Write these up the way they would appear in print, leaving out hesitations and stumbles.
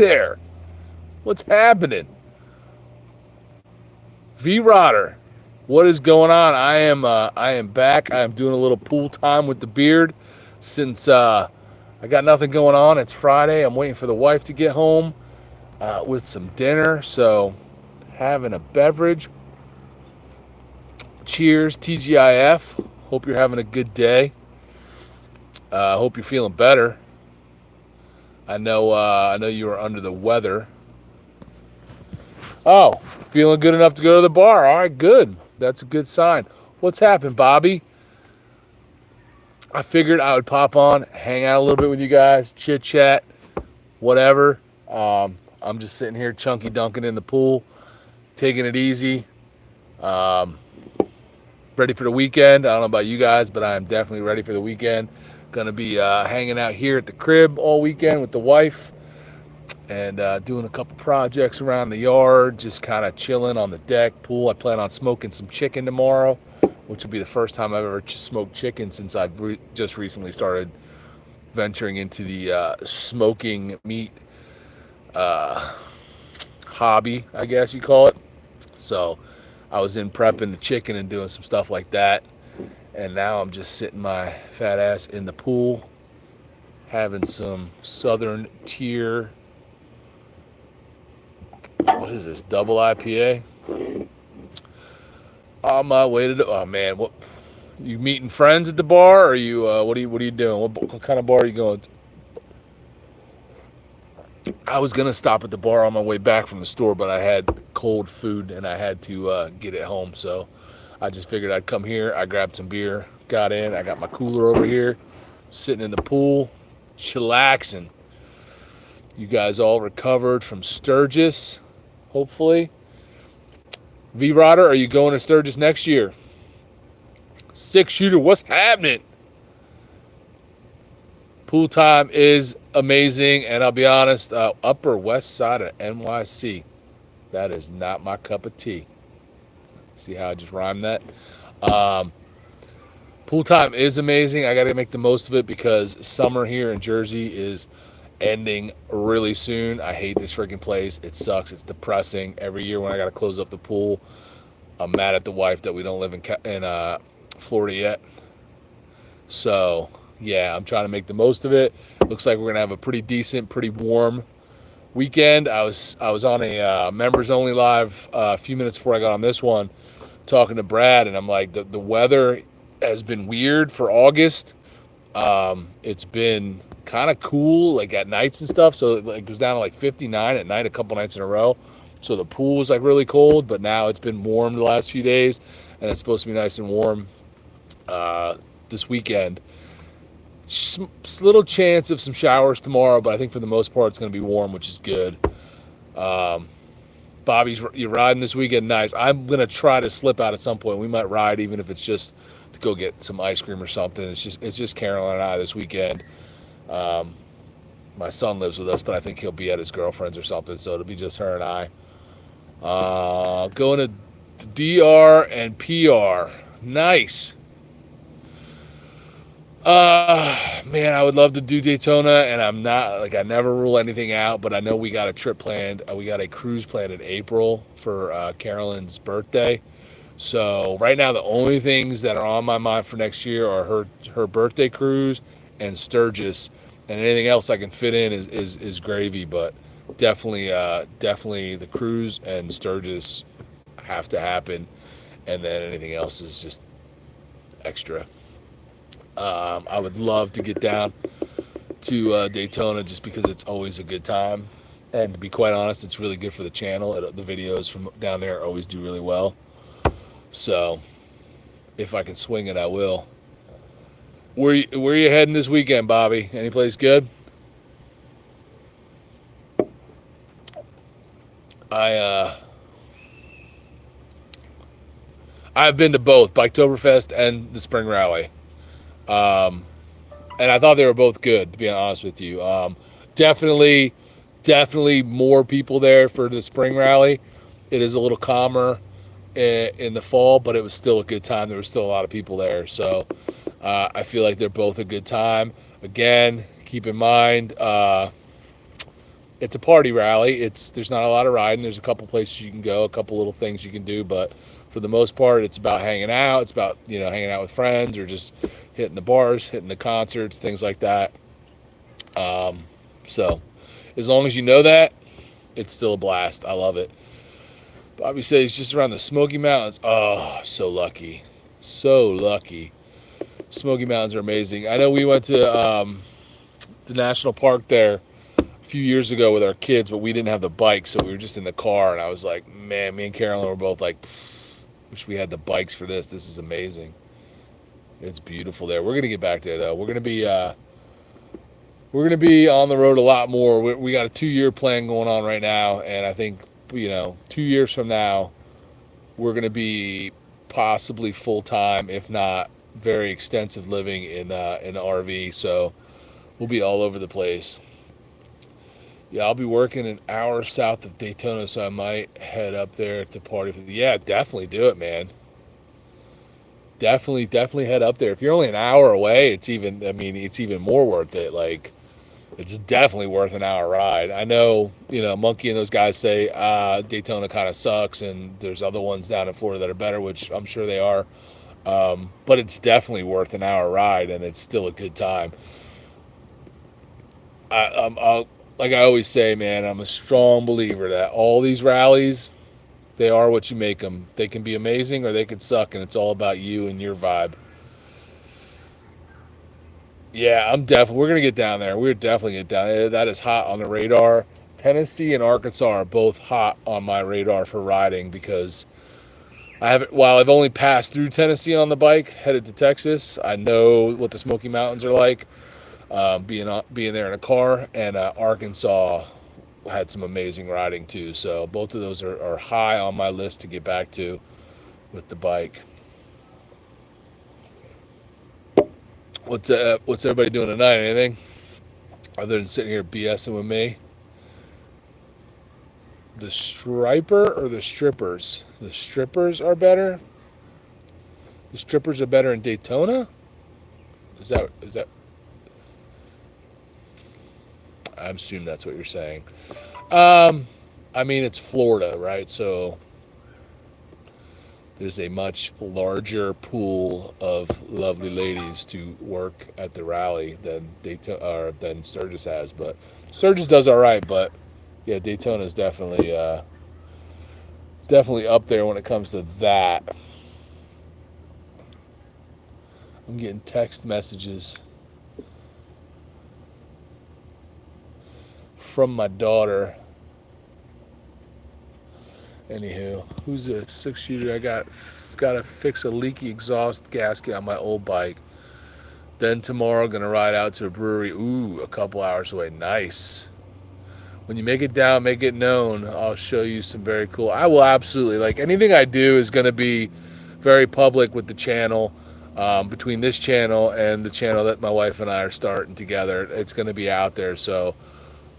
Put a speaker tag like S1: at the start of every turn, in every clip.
S1: there. What's happening? V-Rodder, what is going on? I am back. I am doing a little pool time with DaBeard since I got nothing going on. It's Friday. I'm waiting for the wife to get home with some dinner. So having a beverage. Cheers, TGIF. Hope you're having a good day. Hope you're feeling better. I know you were under the weather. Oh, feeling good enough to go to the bar. All right, good. That's a good sign. What's happened, Bobby? I figured I would pop on, hang out a little bit with you guys, chit chat, whatever. I'm just sitting here chunky dunking in the pool, taking it easy. Ready for the weekend. I don't know about you guys, but I am definitely ready for the weekend. Gonna be hanging out here at the crib all weekend with the wife and doing a couple projects around the yard, just kind of chilling on the deck, pool. I plan on smoking some chicken tomorrow, which will be the first time I've ever smoked chicken since I've just recently started venturing into the smoking meat hobby, I guess you call it. So I was in prepping the chicken and doing some stuff like that. And now I'm just sitting my fat ass in the pool, having some Southern Tier, what is this, double IPA? On my way to oh man, what, you meeting friends at the bar, or you, what are you doing? What kind of bar are you going to? I was going to stop at the bar on my way back from the store, but I had cold food and I had to get it home, so I just figured I'd come here. I grabbed some beer, got in. I got my cooler over here, sitting in the pool, chillaxing. You guys all recovered from Sturgis, hopefully. V-Rodder, are you going to Sturgis next year? Six Shooter, what's happening? Pool time is amazing, and I'll be honest, Upper West Side of NYC, that is not my cup of tea. See how I just rhymed that? Pool time is amazing. I got to make the most of it because summer here in Jersey is ending really soon. I hate this freaking place. It sucks. It's depressing. Every year when I got to close up the pool, I'm mad at the wife that we don't live in Florida yet. So, yeah, I'm trying to make the most of it. Looks like we're going to have a pretty decent, pretty warm weekend. I was on a members only live a few minutes before I got on this one, talking to Brad, and I'm like, the weather has been weird for August. It's been kind of cool, like at nights and stuff. So it goes down to like 59 at night a couple nights in a row. So the pool was like really cold, but now it's been warm the last few days, and it's supposed to be nice and warm this weekend. Little chance of some showers tomorrow, but I think for the most part it's going to be warm, which is good. Bobby's, you're riding this weekend? Nice. I'm going to try to slip out at some point. We might ride, even if it's just to go get some ice cream or something. It's just Carolyn and I this weekend. My son lives with us, but I think he'll be at his girlfriend's or something, so it'll be just her and I. Going to DR and PR. Nice. Man, I would love to do Daytona, and I'm not, like, I never rule anything out, but I know we got a trip planned. We got a cruise planned in April for Carolyn's birthday. So right now, the only things that are on my mind for next year are her birthday cruise and Sturgis, and anything else I can fit in is gravy. But definitely the cruise and Sturgis have to happen, and then anything else is just extra. I would love to get down to Daytona just because it's always a good time, and to be quite honest, it's really good for the channel. The videos from down there always do really well. So if I can swing it, I will. Where are you heading this weekend, Bobby? Any place good? I've been to both Biketoberfest and the Spring Rally. And I thought they were both good, to be honest with you. Definitely more people there for the Spring Rally. It is a little calmer in the fall, but it was still a good time. There were still a lot of people there. So I feel like they're both a good time. Again, keep in mind, it's a party rally. There's not a lot of riding. There's a couple places you can go, a couple little things you can do, but for the most part, it's about hanging out. It's about, hanging out with friends or just hitting the bars, hitting the concerts, things like that. So as long as you know that, it's still a blast. I love it. Bobby says he's just around the Smoky Mountains. Oh, so lucky. So lucky. Smoky Mountains are amazing. I know we went to the national park there a few years ago with our kids, but we didn't have the bike, so we were just in the car, and I was like, man, me and Carolyn were both like, wish we had the bikes for this. This is amazing. It's beautiful there. We're going to get back there, though. We're going to be on the road a lot more. We got a 2-year plan going on right now, and I think, 2 years from now, we're going to be possibly full-time, if not very extensive living in an RV, so we'll be all over the place. Yeah, I'll be working an hour south of Daytona, so I might head up there to party. Yeah, definitely do it, man. Definitely head up there. If you're only an hour away, it's even more worth it. Like, it's definitely worth an hour ride. I know, Monkey and those guys say Daytona kind of sucks, and there's other ones down in Florida that are better, which I'm sure they are. But it's definitely worth an hour ride, and it's still a good time. Like I always say, man, I'm a strong believer that all these rallies, they are what you make them. They can be amazing or they can suck, and it's all about you and your vibe. Yeah, we're going to get down there. We're definitely get down there. That is hot on the radar. Tennessee and Arkansas are both hot on my radar for riding because while I've only passed through Tennessee on the bike, headed to Texas, I know what the Smoky Mountains are like, being there in a car, and Arkansas had some amazing riding too. So both of those are high on my list to get back to with the bike. What's everybody doing tonight? Anything other than sitting here BSing with me? The striper or the strippers? The strippers are better. The strippers are better in Daytona. Is that? I assume that's what you're saying. It's Florida, right? So there's a much larger pool of lovely ladies to work at the rally than Sturgis has. But Sturgis does all right. But yeah, Daytona is definitely up there when it comes to that. I'm getting text messages from my daughter. Anywho, who's a 6-shooter? I got to fix a leaky exhaust gasket on my old bike. Then tomorrow, gonna ride out to a brewery. Ooh, a couple hours away. Nice. When you make it down, make it known. I'll show you some very cool. I will absolutely. Like, anything I do is gonna be very public with the channel. Between this channel and the channel that my wife and I are starting together, it's gonna be out there. So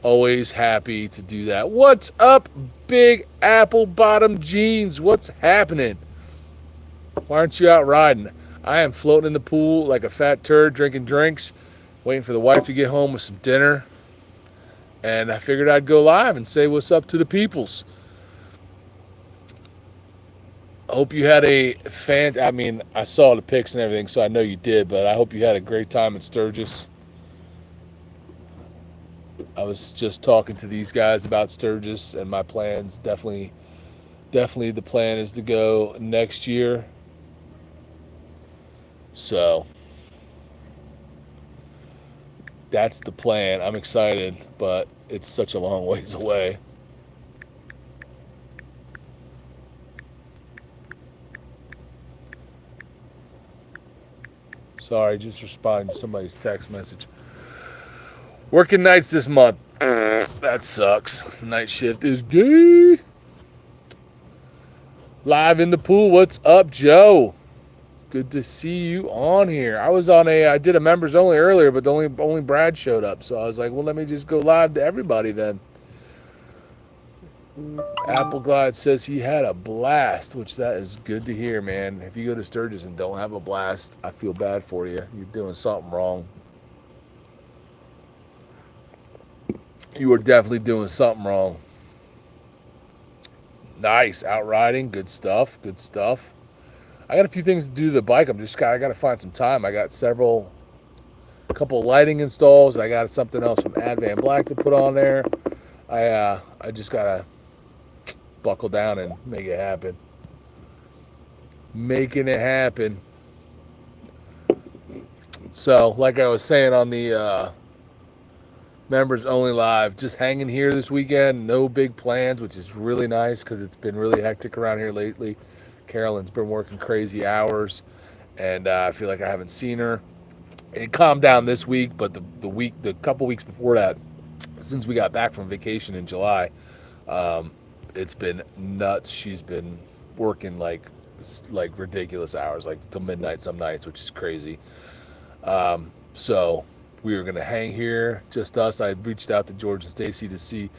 S1: always happy to do that. What's up, Big Apple Bottom Jeans? What's happening? Why aren't you out riding? I am floating in the pool like a fat turd, drinking drinks, waiting for the wife to get home with some dinner. And I figured I'd go live and say what's up to the peoples. I hope you had I saw the pics and everything, so I know you did, but I hope you had a great time at Sturgis. I was just talking to these guys about Sturgis and my plans. Definitely the plan is to go next year. So that's the plan. I'm excited, but it's such a long ways away. Sorry, just responding to somebody's text message. Working nights this month. That sucks. Night shift is gay. Live in the pool. What's up, Joe? Good to see you on here. I did a members only earlier, but only Brad showed up. So I was like, well, let me just go live to everybody then. Appleglide says he had a blast, which that is good to hear, man. If you go to Sturgis and don't have a blast, I feel bad for you. You're doing something wrong. you are definitely doing something wrong. Nice. Out riding. Good stuff. Good stuff. I got a few things to do to the bike. I got to find some time. I got a couple of lighting installs. I got something else from Advan Black to put on there. I just got to buckle down and make it happen. Making it happen. So, like I was saying on the members only live, just hanging here this weekend. No big plans, which is really nice because it's been really hectic around here lately. Carolyn's been working crazy hours, and I feel like I haven't seen her. It calmed down this week, but the couple weeks before that, since we got back from vacation in July, it's been nuts. She's been working like ridiculous hours, like till midnight some nights, which is crazy. So we were gonna hang here, just us. I reached out to George and Stacy to see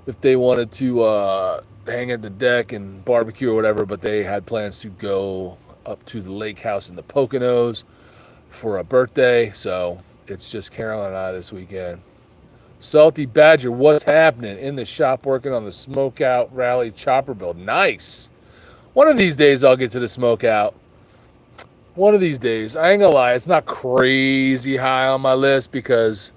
S1: if they wanted to hang at the deck and barbecue or whatever, but they had plans to go up to the lake house in the Poconos for a birthday. So it's just Carolyn and I this weekend. Salty Badger, what's happening? In the shop working on the Smokeout Rally chopper build. Nice. One of these days I'll get to the Smokeout. One of these days. I ain't gonna lie, it's not crazy high on my list because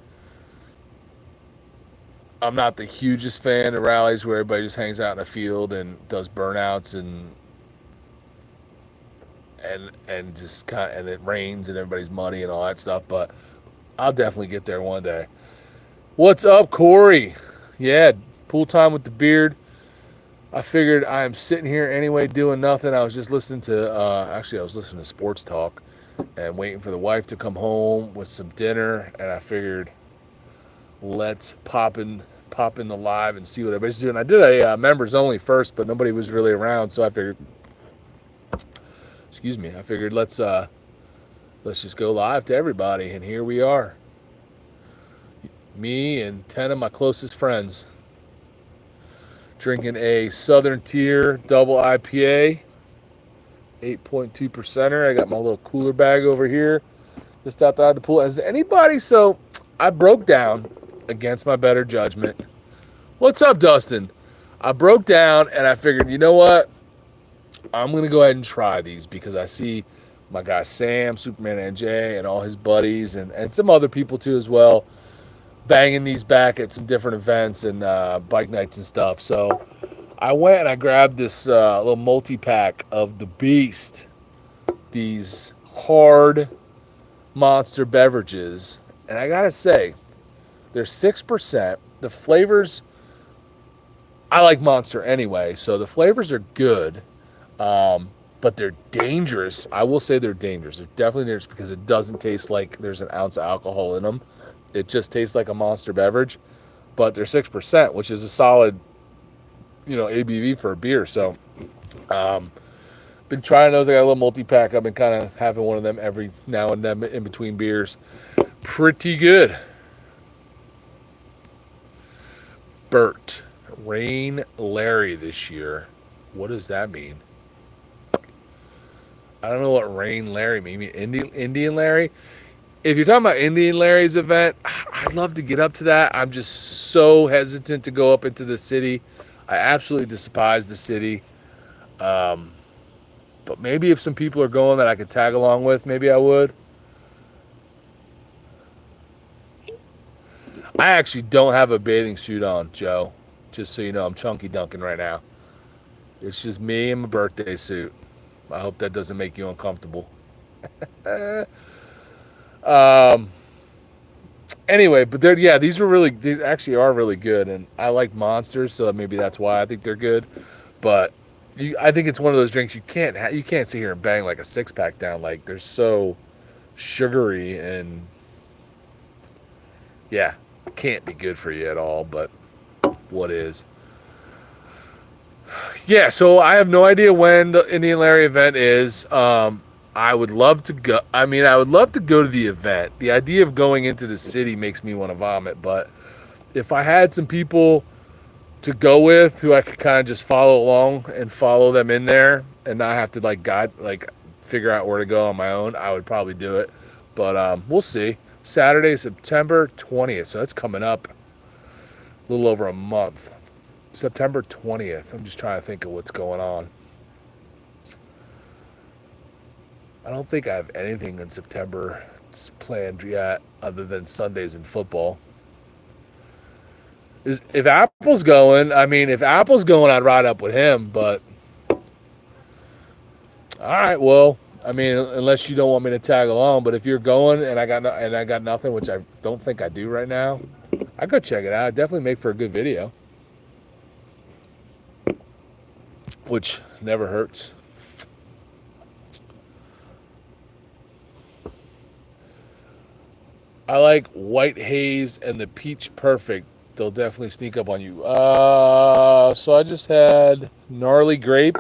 S1: I'm not the hugest fan of rallies where everybody just hangs out in a field and does burnouts and just kind of, and it rains and everybody's muddy and all that stuff. But I'll definitely get there one day. What's up, Corey? Yeah, pool time with DaBeard. I figured I am sitting here anyway doing nothing. I was just listening to, I was listening to sports talk and waiting for the wife to come home with some dinner. And I figured let's pop in the live and see what everybody's doing. I did a members only first, but nobody was really around. So I figured, let's just go live to everybody. And here we are. Me and 10 of my closest friends drinking a Southern Tier double IPA, 8.2%er. I got my little cooler bag over here just outside the pool. So I broke down against my better judgment. What's up, Dustin? I broke down and I figured, you know what? I'm going to go ahead and try these because I see my guy Sam, Superman NJ, and all his buddies and some other people too as well, banging these back at some different events and bike nights and stuff. So I went and I grabbed this little multi-pack of the Beast, these hard monster beverages. And I gotta say, they're 6%. The flavors, I like Monster anyway, so the flavors are good. But they're dangerous. I will say they're dangerous. They're definitely dangerous because it doesn't taste like there's an ounce of alcohol in them. It just tastes like a monster beverage, but they're 6%, which is a solid, ABV for a beer. So, been trying those. I got a little multi-pack. I've been kind of having one of them every now and then in between beers. Pretty good. Bert, Rain Larry this year. What does that mean? I don't know what Rain Larry means. Indian Larry? If you're talking about Indian Larry's event, I'd love to get up to that. I'm just so hesitant to go up into the city. I absolutely despise the city. But maybe if some people are going that I could tag along with, maybe I would. I actually don't have a bathing suit on, Joe. Just so you know, I'm chunky dunking right now. It's just me and my birthday suit. I hope that doesn't make you uncomfortable. Anyway, but these actually are really good, and I like Monsters, so maybe that's why I think they're good. But I think it's one of those drinks you can't sit here and bang like a 6-pack down. Like they're so sugary and can't be good for you at all. But what is? Yeah, so I have no idea when the Indian Larry event is. I would love to go. I would love to go to the event. The idea of going into the city makes me want to vomit. But if I had some people to go with who I could kind of just follow along and follow them in there and not have to figure out where to go on my own, I would probably do it. But we'll see. Saturday, September 20th. So that's coming up a little over a month. September 20th. I'm just trying to think of what's going on. I don't think I have anything in September planned yet other than Sundays and football. If Apple's going, I'd ride up with him, but all right, well, unless you don't want me to tag along, but if you're going and I got nothing, which I don't think I do right now, I go check it out. It'd definitely make for a good video, which never hurts. I like White Haze and the Peach Perfect. They'll definitely sneak up on you. So I just had Gnarly Grape.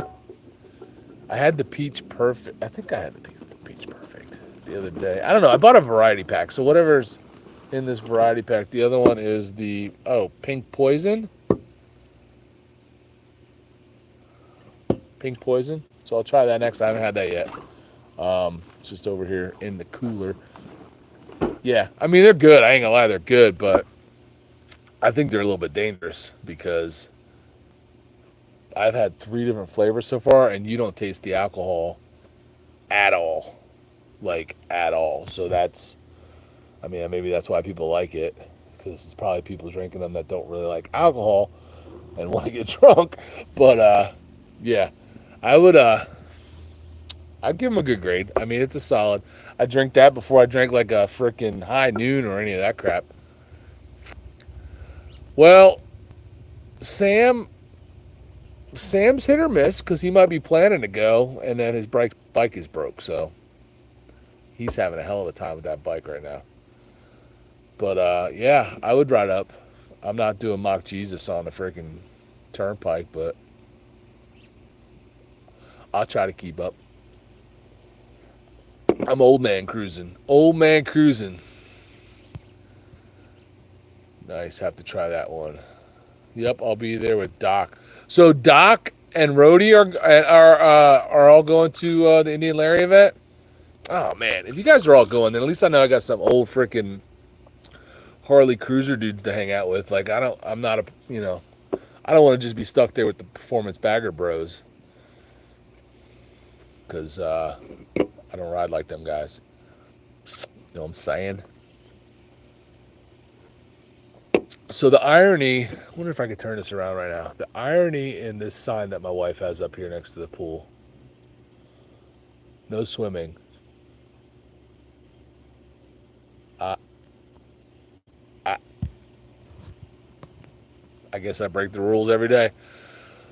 S1: I had the Peach Perfect. I think I had the Peach Perfect the other day. I don't know. I bought a variety pack. So whatever's in this variety pack. The other one is the, Pink Poison. Pink Poison. So I'll try that next. I haven't had that yet. It's just over here in the cooler. Yeah, they're good. I ain't gonna lie, they're good, but I think they're a little bit dangerous because I've had 3 different flavors so far, and you don't taste the alcohol at all, like at all. So that's, maybe that's why people like it, because it's probably people drinking them that don't really like alcohol and want to get drunk. But yeah, I'd give them a good grade. It's a solid. I drink that before I drank like a freaking High Noon or any of that crap. Well, Sam's hit or miss because he might be planning to go, and then his bike is broke, so he's having a hell of a time with that bike right now. But yeah, I would ride up. I'm not doing mock Jesus on the freaking turnpike, but I'll try to keep up. I'm old man cruising. Nice. Have to try that one. Yep, I'll be there with Doc. So Doc and Rhodey are all going to the Indian Larry event. Oh man, if you guys are all going, then at least I know I got some old freaking Harley Cruiser dudes to hang out with. Like I don't want to just be stuck there with the Performance Bagger Bros. Because I don't ride like them guys. You know what I'm saying? So the irony, I wonder if I could turn this around right now. The irony in this sign that my wife has up here next to the pool. No swimming. I guess I break the rules every day.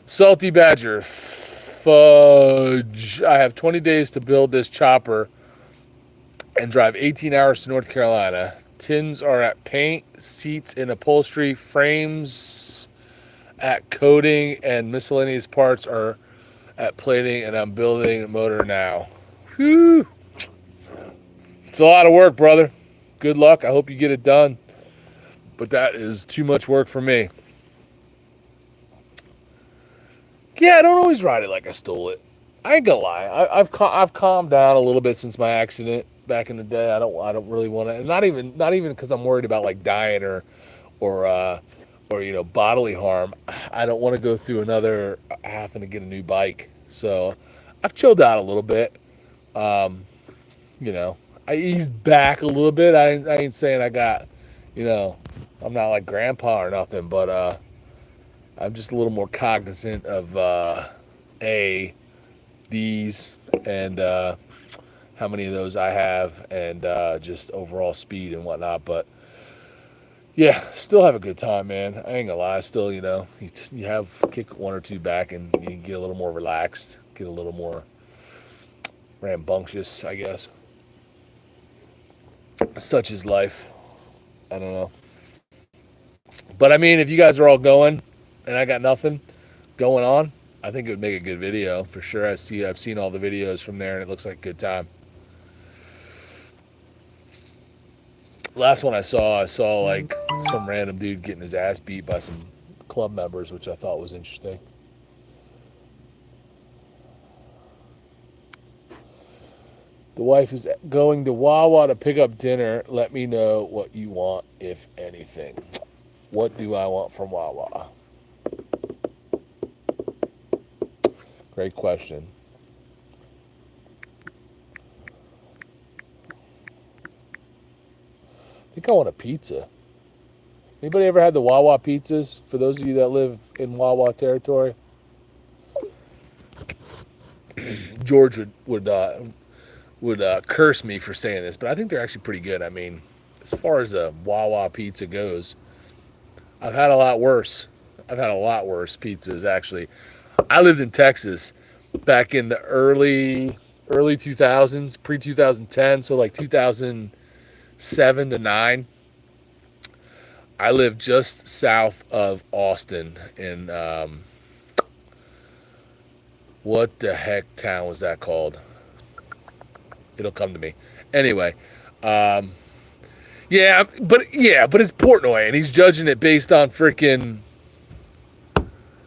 S1: Salty Badger. Fudge. I have 20 days to build this chopper and drive 18 hours to North Carolina. Tins are at paint, seats in upholstery, frames at coating, and miscellaneous parts are at plating, and I'm building a motor now. Whew. It's a lot of work, brother. Good luck. I hope you get it done. But that is too much work for me. Yeah, I don't always ride it like I stole it. I ain't gonna lie. I've calmed down a little bit since my accident back in the day. I don't really want to. Not even because I'm worried about like dying or bodily harm. I don't want to go through another having to get a new bike. So I've chilled out a little bit. I eased back a little bit. I ain't saying I got, I'm not like grandpa or nothing, but I'm just a little more cognizant of these and how many of those I have and just overall speed and whatnot. But yeah, still have a good time, man. I ain't gonna lie. Still, you have kick one or two back and you get a little more relaxed, get a little more rambunctious, I guess. Such is life. I don't know. But if you guys are all going and I got nothing going on, I think it would make a good video for sure. I've seen all the videos from there and it looks like a good time. Last one I saw like some random dude getting his ass beat by some club members, which I thought was interesting. The wife is going to Wawa to pick up dinner. Let me know what you want, if anything. What do I want from Wawa? Great question. I think I want a pizza. Anybody ever had the Wawa pizzas? For those of you that live in Wawa territory, George would curse me for saying this, but I think they're actually pretty good. I mean, as far as a Wawa pizza goes, I've had a lot worse. I've had a lot worse pizzas actually. I lived in Texas back in the early 2000s, pre 2010, so like 2007 to 9. I lived just south of Austin in what the heck town was that called? It'll come to me. Anyway, but it's Portnoy, and he's judging it based on freaking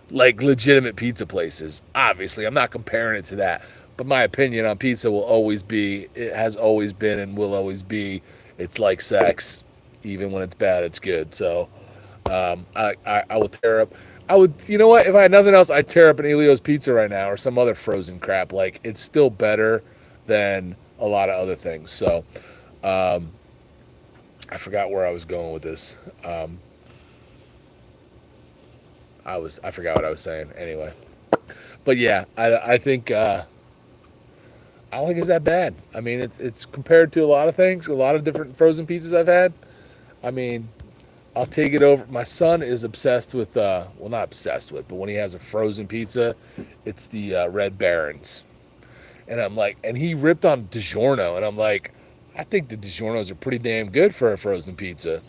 S1: like legitimate pizza places. Obviously, I'm not comparing it to that, but my opinion on pizza will always be, it has always been, and will always be, it's like sex. Even when it's bad, it's good. So, I will tear up. I would, you know what? If I had nothing else, I'd tear up an Elio's Pizza right now or some other frozen crap. Like, it's still better than a lot of other things. So, I forgot where I was going with this. I forgot what I was saying. Anyway, but yeah, I think I don't think it's that bad. I mean, it's compared to a lot of things, a lot of different frozen pizzas I've had. I mean, I'll take it over. My son is obsessed with, well, not obsessed with, but when he has a frozen pizza, it's the Red Barons. And I'm like, and he ripped on DiGiorno, and I'm like, I think the DiGiornos are pretty damn good for a frozen pizza.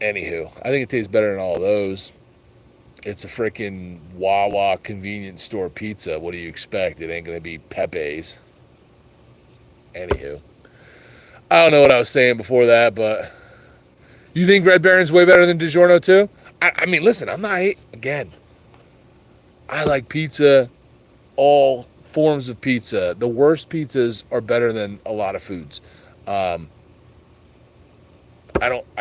S1: Anywho, I think it tastes better than all those. It's a freaking Wawa convenience store pizza. What do you expect? It ain't going to be Pepe's. Anywho. I don't know what I was saying before that, but you think Red Baron's way better than DiGiorno too? I mean, listen, I'm not again. I like pizza, all forms of pizza. The worst pizzas are better than a lot of foods. I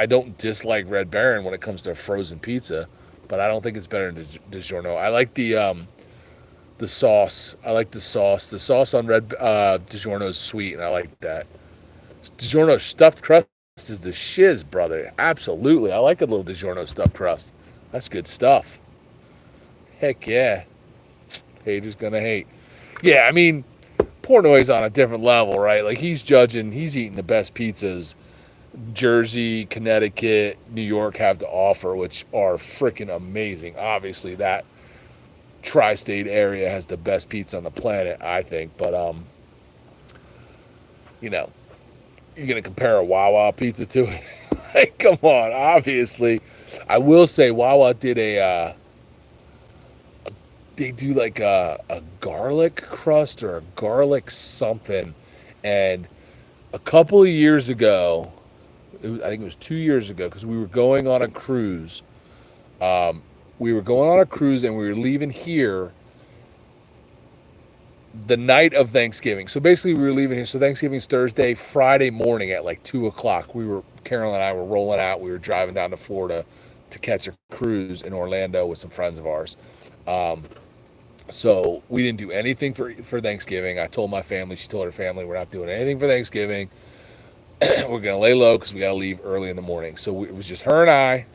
S1: don't dislike Red Baron when it comes to frozen pizza, but I don't think it's better than DiGiorno. I like the sauce. I like the sauce. The sauce on Red DiGiorno is sweet, and I like that. DiGiorno stuffed crust is the shiz, brother. Absolutely. I like a little DiGiorno stuffed crust. That's good stuff. Heck yeah. Haters gonna hate. Yeah, I mean, Portnoy's on a different level, right? Like, he's eating the best pizzas Jersey, Connecticut, New York have to offer, which are freaking amazing. Obviously, that tri-state area has the best pizza on the planet, I think. But, you know, you're going to compare a Wawa pizza to it? Like, come on, obviously. I will say Wawa did they do like a garlic crust or a garlic something. And a couple of years ago, I think it was 2 years ago, because we were going on a cruise. And we were leaving here the night of Thanksgiving. So basically, we were leaving here. So Thanksgiving's Thursday, Friday morning at like 2 o'clock. Carol and I were rolling out. We were driving down to Florida to catch a cruise in Orlando with some friends of ours. So we didn't do anything for Thanksgiving. I told my family, she told her family, we're not doing anything for Thanksgiving. We're going to lay low because we got to leave early in the morning. So it was just her and I.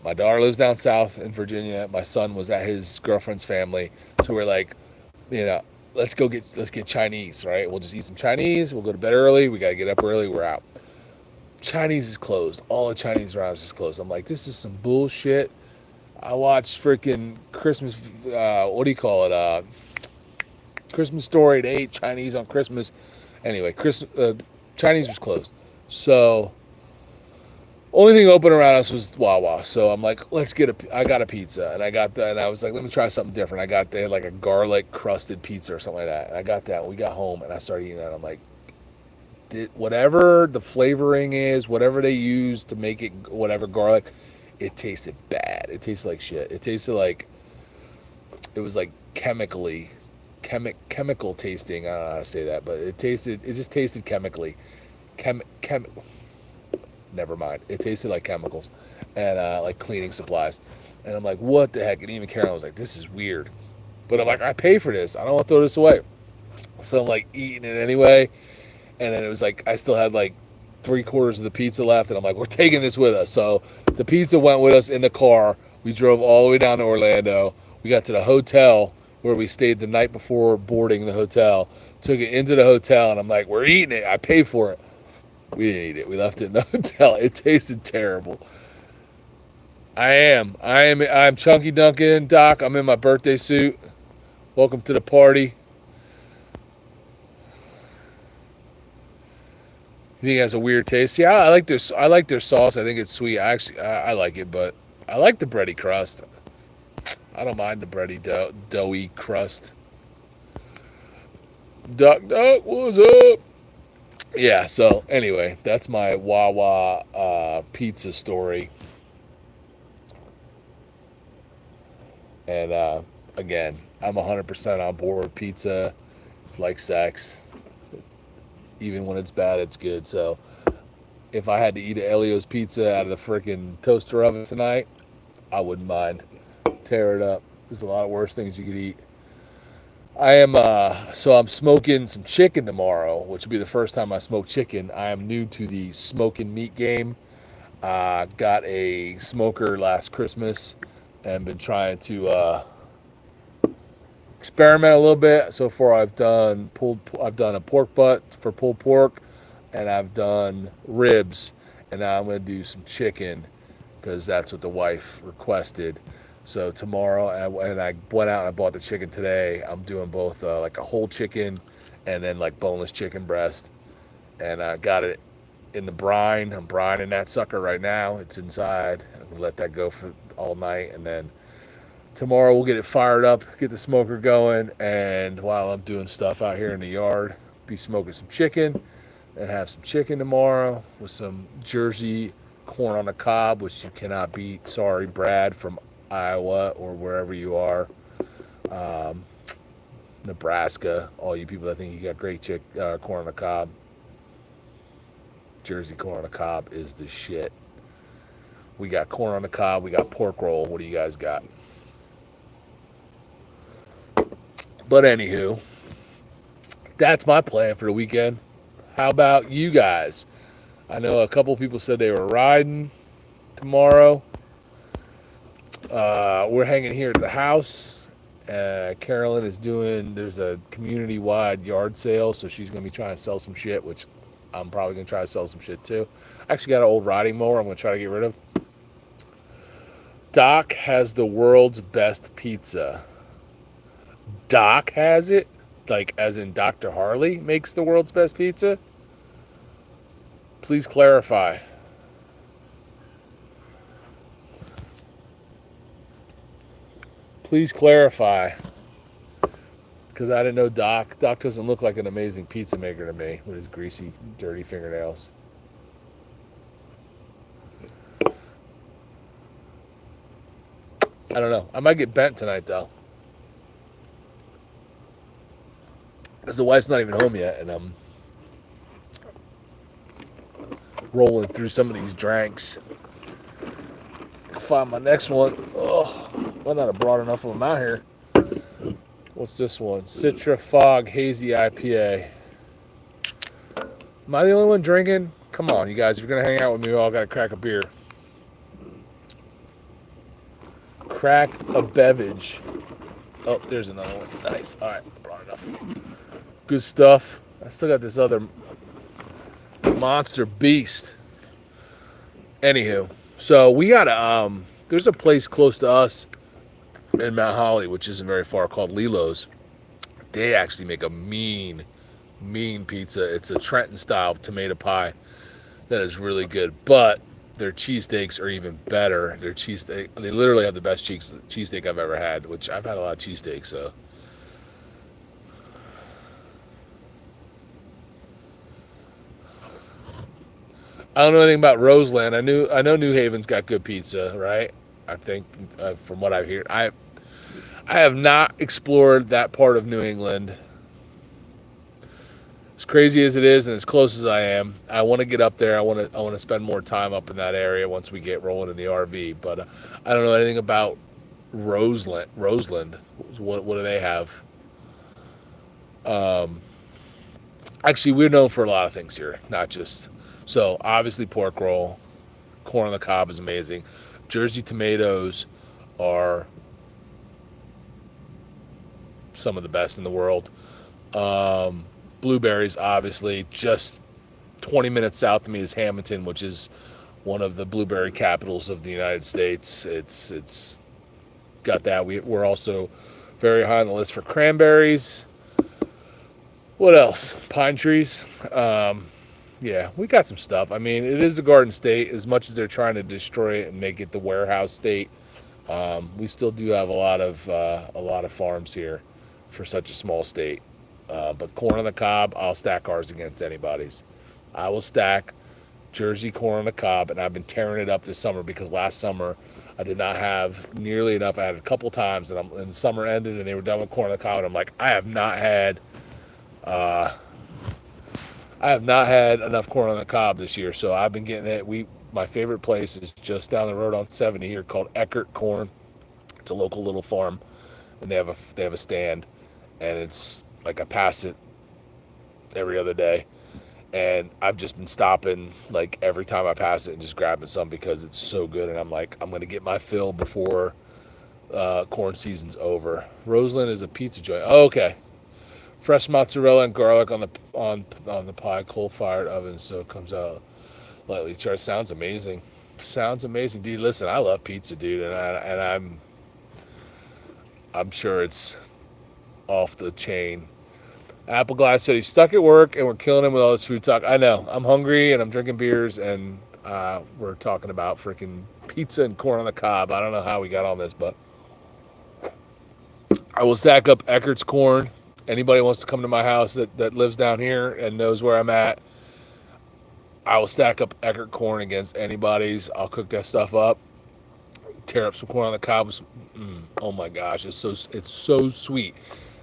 S1: My daughter lives down south in Virginia. My son was at his girlfriend's family. So we're like, let's get Chinese, right? We'll just eat some Chinese. We'll go to bed early. We got to get up early. We're out. Chinese is closed. All the Chinese restaurants is closed. I'm like, this is some bullshit. I watched freaking Christmas, what do you call it? Christmas Story at 8, Chinese on Christmas. Anyway, Chinese was closed. So, only thing open around us was Wawa. So I'm like, I got a pizza. And I was like, let me try something different. They had like a garlic crusted pizza or something like that. And I got that. And we got home and I started eating that. I'm like, whatever the flavoring is, whatever they use to make it, whatever garlic, it tasted bad. It tasted like shit. It tasted like, it was like chemical tasting. I don't know how to say that, but it just tasted chemically. never mind. It tasted like chemicals and like cleaning supplies. And I'm like, what the heck? And even Karen was like, this is weird. But I'm like, I pay for this. I don't want to throw this away. So I'm like eating it anyway. And then it was like, I still had like 3/4 of the pizza left. And I'm like, we're taking this with us. So the pizza went with us in the car. We drove all the way down to Orlando. We got to the hotel where we stayed the night before boarding the hotel. Took it into the hotel. And I'm like, we're eating it. I paid for it. We didn't eat it. We left it in the hotel. It tasted terrible. I'm Chunky Duncan, Doc. I'm in my birthday suit. Welcome to the party. You think it has a weird taste? Yeah, I like their sauce. I think it's sweet. I like it, but I like the bready crust. I don't mind the bready doughy crust. Duck, what's up? Yeah. So anyway, that's my Wawa pizza story. And again, I'm 100% on board with pizza. It's like sex. Even when it's bad, it's good. So if I had to eat an Elio's pizza out of the freaking toaster oven tonight, I wouldn't mind. Tear it up. There's a lot of worse things you could eat. I'm smoking some chicken tomorrow, which will be the first time I smoke chicken. I am new to the smoking meat game. Got a smoker last Christmas and been trying to experiment a little bit. So far, I've done a pork butt for pulled pork, and I've done ribs, and now I'm going to do some chicken because that's what the wife requested. So tomorrow, and I went out and I bought the chicken today. I'm doing both like a whole chicken and then like boneless chicken breast, and I got it in the brine. I'm brining that sucker right now. It's inside. I'm gonna let that go for all night, and then tomorrow we'll get it fired up, get the smoker going, and while I'm doing stuff out here in the yard, be smoking some chicken and have some chicken tomorrow with some Jersey corn on the cob, which you cannot beat. Sorry, Brad from Iowa or wherever you are. Nebraska, all you people that think you got great corn on the cob. Jersey corn on the cob is the shit. We got corn on the cob, we got pork roll. What do you guys got? But anywho, that's my plan for the weekend. How about you guys? I know a couple people said they were riding tomorrow. We're hanging here at the house. Carolyn is there's a community-wide yard sale, so she's going to be trying to sell some shit, which I'm probably going to try to sell some shit too. I actually got an old riding mower I'm going to try to get rid of. Doc has the world's best pizza. Doc has it? Like, as in Dr. Harley makes the world's best pizza? Please clarify. Please clarify. Because I didn't know Doc. Doc doesn't look like an amazing pizza maker to me with his greasy, dirty fingernails. I don't know. I might get bent tonight, though. Because the wife's not even home yet, and I'm rolling through some of these drinks. I'll find my next one. Oh, might not have brought enough of them out here. What's this one? Citra Fog Hazy IPA. Am I the only one drinking? Come on, you guys. If you're going to hang out with me, we all got to crack a beer. Crack a beverage. Oh, there's another one. Nice. All right, brought enough. Good stuff. I still got this other monster beast. Anywho, so we got there's a place close to us in Mount Holly, which isn't very far, called Lilo's. They actually make a mean pizza. It's a Trenton style tomato pie that is really good, but their cheesesteaks are even better. They literally have the best cheesesteak I've ever had, which I've had a lot of cheesesteaks, so. I don't know anything about Roseland. I know New Haven's got good pizza, right? I think from what I hear, I have not explored that part of New England. as crazy as it is and as close as I am, I want to get up there. I want to spend more time up in that area once we get rolling in the RV. But I don't know anything about Roseland. What do they have? Actually, we're known for a lot of things here, not just so obviously pork roll, corn on the cob is amazing. Jersey tomatoes are some of the best in the world. Blueberries, obviously, just 20 minutes south of me is Hamilton, which is one of the blueberry capitals of the United States. It's got that. We're also very high on the list for cranberries. What else? Pine trees. Yeah, we got some stuff. I mean, it is the Garden State. As much as they're trying to destroy it and make it the warehouse state, we still do have a lot of farms here for such a small state. But corn on the cob, I'll stack ours against anybody's. I will stack Jersey corn on the cob, and I've been tearing it up this summer because last summer I did not have nearly enough. I had a couple times, and the summer ended, and they were done with corn on the cob, and I'm like, I have not had enough corn on the cob this year, so I've been getting it. My favorite place is just down the road on 70 here called Eckert Corn. It's a local little farm, and they have a stand, and it's like I pass it every other day, and I've just been stopping like every time I pass it and just grabbing some because it's so good, and I'm like, I'm gonna get my fill before corn season's over. Roseland is a pizza joint. Oh, okay. Fresh mozzarella and garlic on the pie, coal-fired oven, so it comes out lightly charged. Sounds amazing. Sounds amazing, dude. Listen, I love pizza, dude, and I'm sure it's off the chain. Appleglass said he's stuck at work and we're killing him with all this food talk. I know. I'm hungry and I'm drinking beers and we're talking about freaking pizza and corn on the cob. I don't know how we got on this, but I will stack up Eckert's corn. Anybody wants to come to my house that lives down here and knows where I'm at, I will stack up Eckert corn against anybody's. I'll cook that stuff up, tear up some corn on the cob. Oh my gosh, it's so sweet.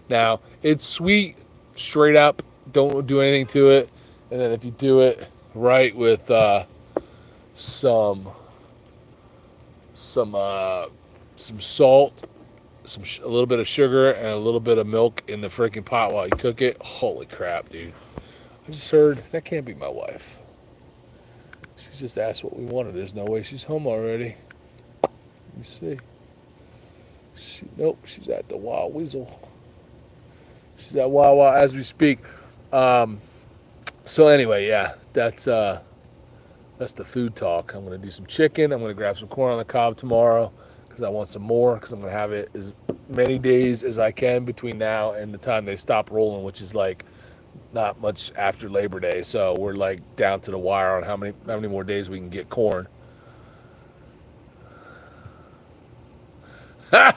S1: Now, it's sweet straight up. Don't do anything to it. And then if you do it right with some salt, a little bit of sugar, and a little bit of milk in the freaking pot while you cook it. Holy crap, dude. I just heard, that can't be my wife. She just asked what we wanted. There's no way she's home already. Let me see. Nope, she's at the Wawa Weasel. She's at Wawa as we speak. So anyway, yeah, that's the food talk. I'm going to do some chicken. I'm going to grab some corn on the cob tomorrow because I want some more because I'm going to have it as many days as I can between now and the time they stop rolling, which is like not much after Labor Day. So we're like down to the wire on how many more days we can get corn. I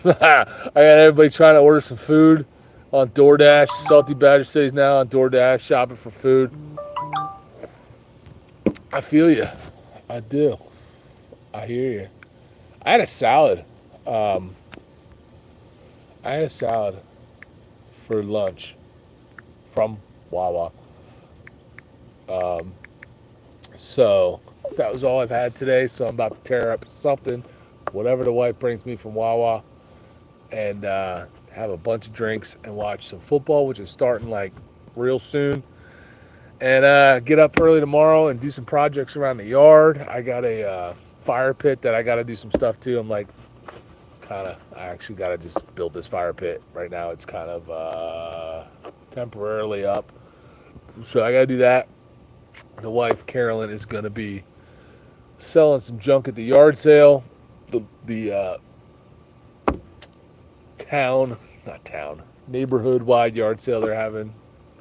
S1: got everybody trying to order some food on DoorDash. Salty Badger City's now on DoorDash shopping for food. I feel you. I do. I hear you. I had a salad. For lunch from Wawa. So that was all I've had today. So I'm about to tear up something, whatever the wife brings me from Wawa, and have a bunch of drinks and watch some football, which is starting like real soon. And get up early tomorrow and do some projects around the yard. I got a fire pit that I got to do some stuff to. I'm like, I actually got to just build this fire pit. Right now it's kind of temporarily up. So I got to do that. The wife, Carolyn, is going to be selling some junk at the yard sale. The neighborhood-wide yard sale they're having.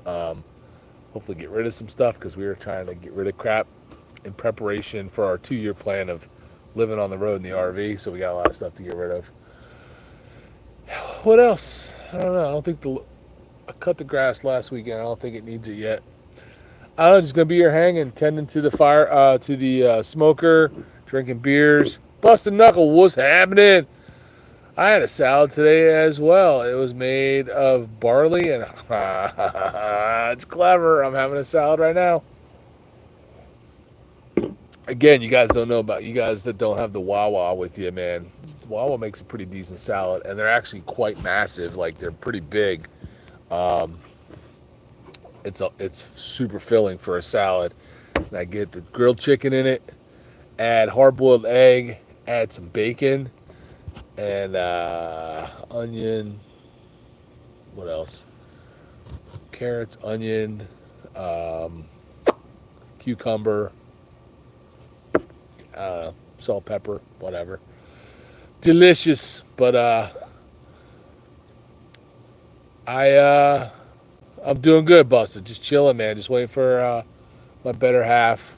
S1: Hopefully get rid of some stuff because we were trying to get rid of crap in preparation for our 2-year plan of living on the road in the RV. So we got a lot of stuff to get rid of. What else? I don't know. I don't think I cut the grass last weekend. I don't think it needs it yet. I don't know. Just gonna be here hanging, tending to the fire, to the smoker, drinking beers, busting knuckle. What's happening? I had a salad today as well. It was made of barley and it's clever. I'm having a salad right now. Again, you guys don't know about you guys that don't have the Wawa with you, man. Wawa makes a pretty decent salad, and they're actually quite massive. Like they're pretty big. Um, it's super filling for a salad. And I get the grilled chicken in it, add hard boiled egg, add some bacon, and onion. What else? Carrots, onion, cucumber, salt, pepper, whatever. Delicious, but I'm doing good, Buster. Just chilling, man. Just waiting for my better half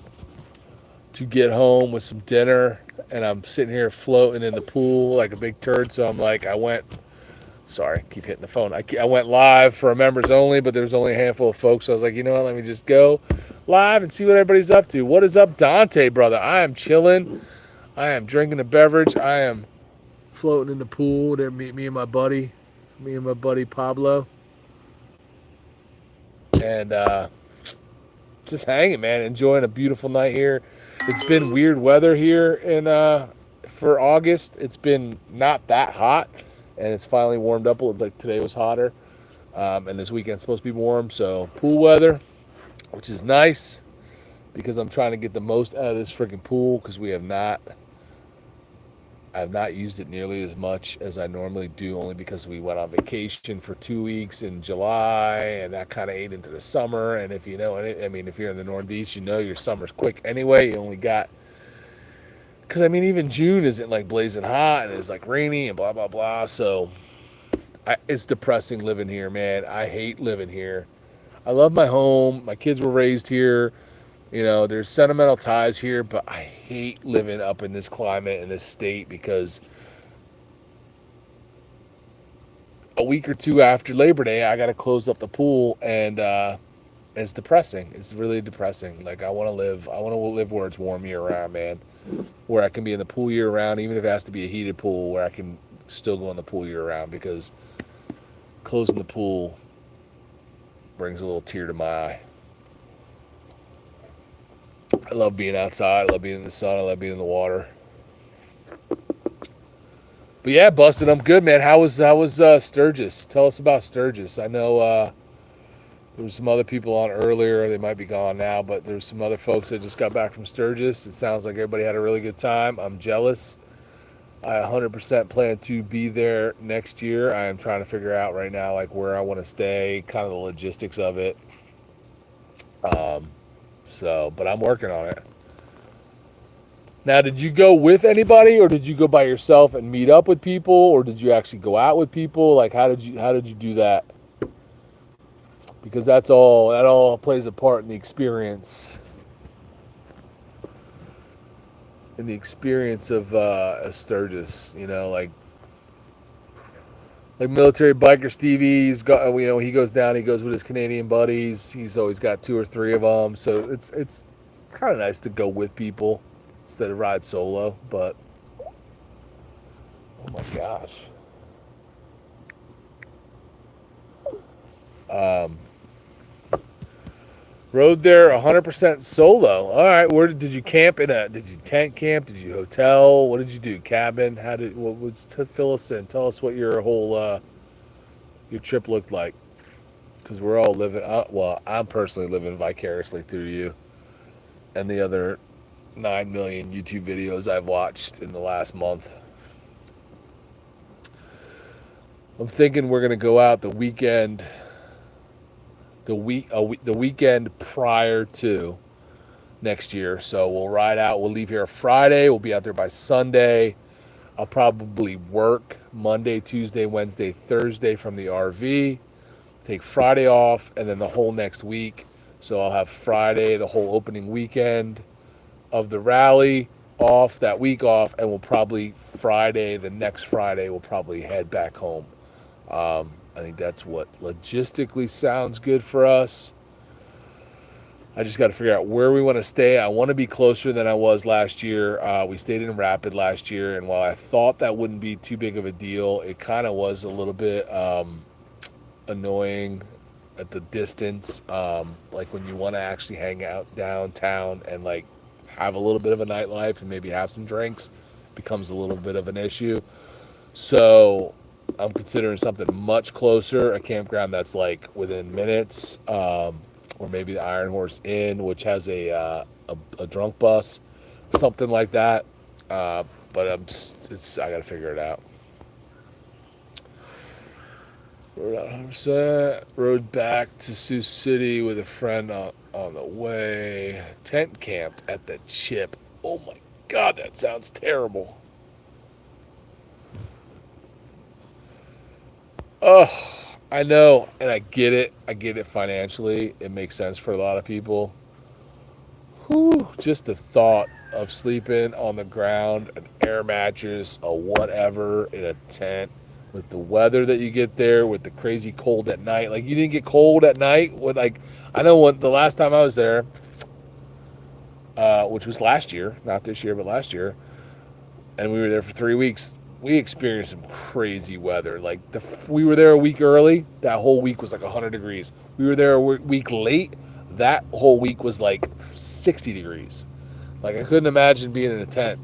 S1: to get home with some dinner, and I'm sitting here floating in the pool like a big turd. So I'm like, sorry, keep hitting the phone. I went live for a members only, but there's only a handful of folks. So I was like, you know what? Let me just go live and see what everybody's up to. What is up, Dante, brother? I am chilling. I am drinking a beverage. I am floating in the pool. There, me and my buddy Pablo, and just hanging, man. Enjoying a beautiful night here. It's been weird weather here in for August. It's been not that hot, and it's finally warmed up. Like today was hotter, and this weekend's supposed to be warm. So pool weather, which is nice because I'm trying to get the most out of this freaking pool because I've not used it nearly as much as I normally do, only because we went on vacation for 2 weeks in July, and that kind of ate into the summer. And if you know, if you're in the Northeast, you know your summer's quick anyway. You only got, because even June isn't like blazing hot, and it's like rainy and blah blah blah. So it's depressing living here, man. I hate living here. I love my home. My kids were raised here. There's sentimental ties here, but I hate living up in this climate in this state because a week or two after Labor Day, I got to close up the pool, and it's depressing. It's really depressing. Like I want to live where it's warm year round, man. Where I can be in the pool year round, even if it has to be a heated pool, where I can still go in the pool year round, because closing the pool brings a little tear to my eye. I love being outside. I love being in the sun. I love being in the water. But yeah, Busted, I'm good, man. How was Sturgis? Tell us about Sturgis. I know there was some other people on earlier. They might be gone now, but there's some other folks that just got back from Sturgis. It sounds like everybody had a really good time. I'm jealous. I 100% plan to be there next year. I am trying to figure out right now like where I want to stay, kind of the logistics of it. But I'm working on it. Now, did you go with anybody, or did you go by yourself and meet up with people, or did you actually go out with people? Like, how did you do that? Because that all plays a part in the experience. In the experience of Sturgis, like military biker Stevie's got, he goes down, he goes with his Canadian buddies. He's always got 2 or 3 of them, so it's kind of nice to go with people instead of ride solo. But oh my gosh, rode there 100% solo. All right, where did you camp did you tent camp? Did you hotel? What did you do? Cabin? Fill us in. Tell us what your whole your trip looked like, because we're all living. I'm personally living vicariously through you and the other 9 million YouTube videos I've watched in the last month. I'm thinking we're gonna go out the weekend. The weekend prior to next year. So we'll ride out. We'll leave here Friday. We'll be out there by Sunday. I'll probably work Monday, Tuesday, Wednesday, Thursday from the RV. Take Friday off, and then the whole next week. So I'll have Friday, the whole opening weekend of the rally off, that week off, and we'll probably the next Friday, we'll probably head back home. I think that's what logistically sounds good for us. I just got to figure out where we want to stay. I want to be closer than I was last year. We stayed in Rapid last year, and while I thought that wouldn't be too big of a deal, it kind of was a little bit annoying at the distance. Like when you want to actually hang out downtown and like have a little bit of a nightlife and maybe have some drinks, becomes a little bit of an issue. So I'm considering something much closer, a campground that's like within minutes. Or maybe the Iron Horse Inn, which has a drunk bus, something like that. But I got to figure it out. We're not 100%. Rode back to Sioux City with a friend on the way. Tent camped at the Chip. Oh my God, that sounds terrible. Oh. I know, and I get it. I get it financially. It makes sense for a lot of people. Whew, just the thought of sleeping on the ground, an air mattress, a whatever, in a tent, with the weather that you get there, with the crazy cold at night. Like, you didn't get cold at night? I know when the last time I was there, which was last year, not this year, but last year, and we were there for 3 weeks. We experienced some crazy weather. Like we were there a week early. That whole week was like 100 degrees. We were there a week late. That whole week was like 60 degrees. Like I couldn't imagine being in a tent.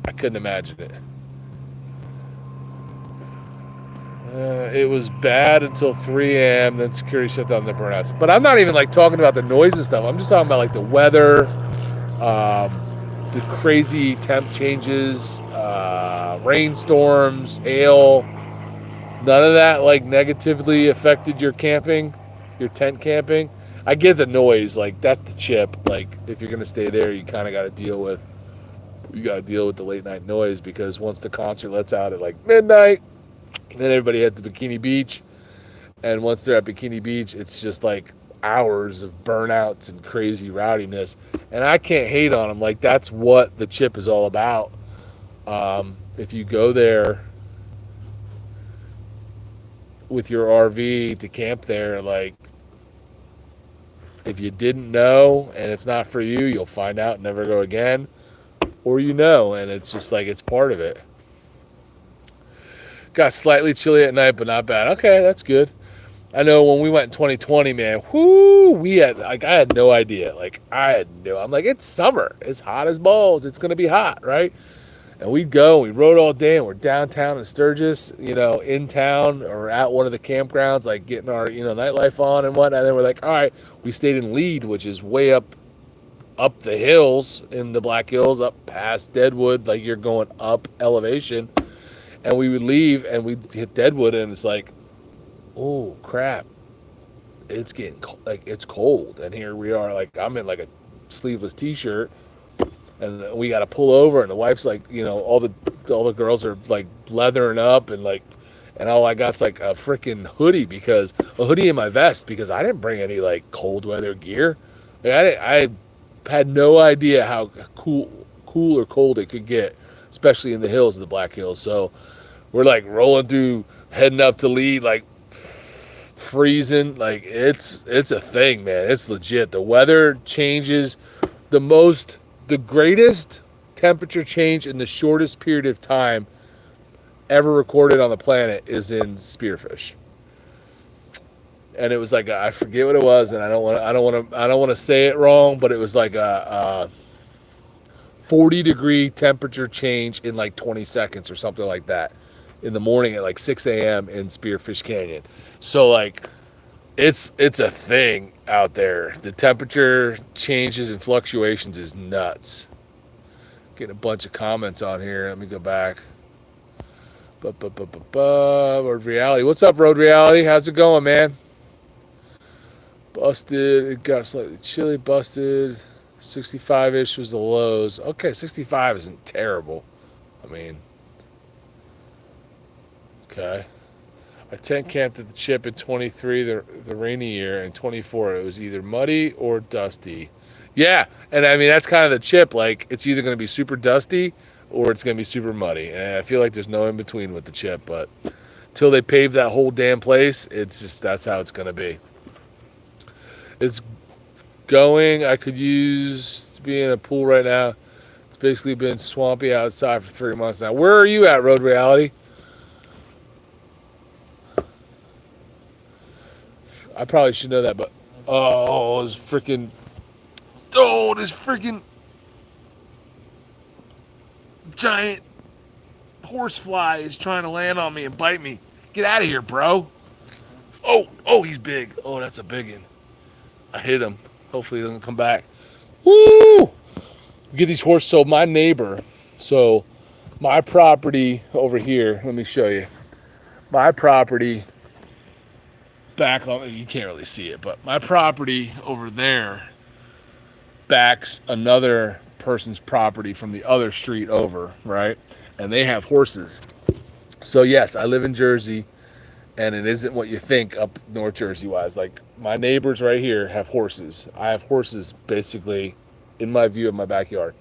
S1: I couldn't imagine it. It was bad until 3 a.m. Then security shut down the burnouts. But I'm not even like talking about the noise and stuff. I'm just talking about like the weather, the crazy temp changes, rainstorms, hail. None of that like negatively affected your camping, your tent camping. I get the noise, like that's the Chip. Like if you're gonna stay there, you kind of got to deal with the late night noise, because once the concert lets out at like midnight, then everybody heads to Bikini Beach, and once they're at Bikini Beach, it's just like hours of burnouts and crazy rowdiness. And I can't hate on them. Like that's what the Chip is all about. If you go there with your RV to camp there, like if you didn't know and it's not for you, you'll find out and never go again. Or and it's just like it's part of it. Got slightly chilly at night, but not bad. Okay, that's good. I know when we went in 2020, man, I had no idea. I'm like, it's summer. It's hot as balls. It's going to be hot, right? And we'd go, we rode all day, and we're downtown in Sturgis, in town or at one of the campgrounds, like getting our, nightlife on and whatnot. And then we're like, all right, we stayed in Lead, which is way up the hills in the Black Hills, up past Deadwood, like you're going up elevation. And we would leave and we'd hit Deadwood, and it's like, oh crap, it's getting it's cold. And here we are, like I'm in like a sleeveless t-shirt, and we got to pull over, and the wife's like, all the girls are like leathering up, and all I got's like a freaking hoodie, a hoodie and my vest, because I didn't bring any like cold weather gear. Like, I had no idea how cool or cold it could get, especially in the hills of the Black Hills. So we're like rolling through, heading up to Lead, like freezing. Like it's a thing, man. It's legit. The weather changes. The greatest temperature change in the shortest period of time ever recorded on the planet is in Spearfish. And it was like I forget what it was, and I don't want to say it wrong, but it was like a 40-degree temperature change in like 20 seconds or something like that in the morning at like 6 a.m. in Spearfish Canyon. So like it's a thing out there. The temperature changes and fluctuations is nuts. Getting a bunch of comments on here. Let me go back. Road Reality. What's up, Road Reality? How's it going, man? Busted. It got slightly chilly. Busted. 65-ish was the lows. Okay, 65 isn't terrible. I mean, okay. I tent camped at the Chip in 23, the rainy year, and 24 it was either muddy or dusty. Yeah, and I mean that's kind of the Chip. Like it's either going to be super dusty or it's going to be super muddy, and I feel like there's no in between with the Chip. But till they pave that whole damn place, it's just that's how it's going to be. It's Going. I could use to be in a pool right now. It's basically been swampy outside for 3 months now. Where are you at, Road Reality? I probably should know that, but this freaking giant horsefly is trying to land on me and bite me. Get out of here, bro. Oh, he's big. Oh, that's a big one. I hit him. Hopefully he doesn't come back. Woo! Get these horses. So my neighbor, my property over here, let me show you. My property back on, you can't really see it, but my property over there backs another person's property from the other street over, right? And they have horses. So yes, I live in Jersey, and it isn't what you think up North Jersey wise. Like my neighbors right here have horses. I have horses basically in my view of my backyard.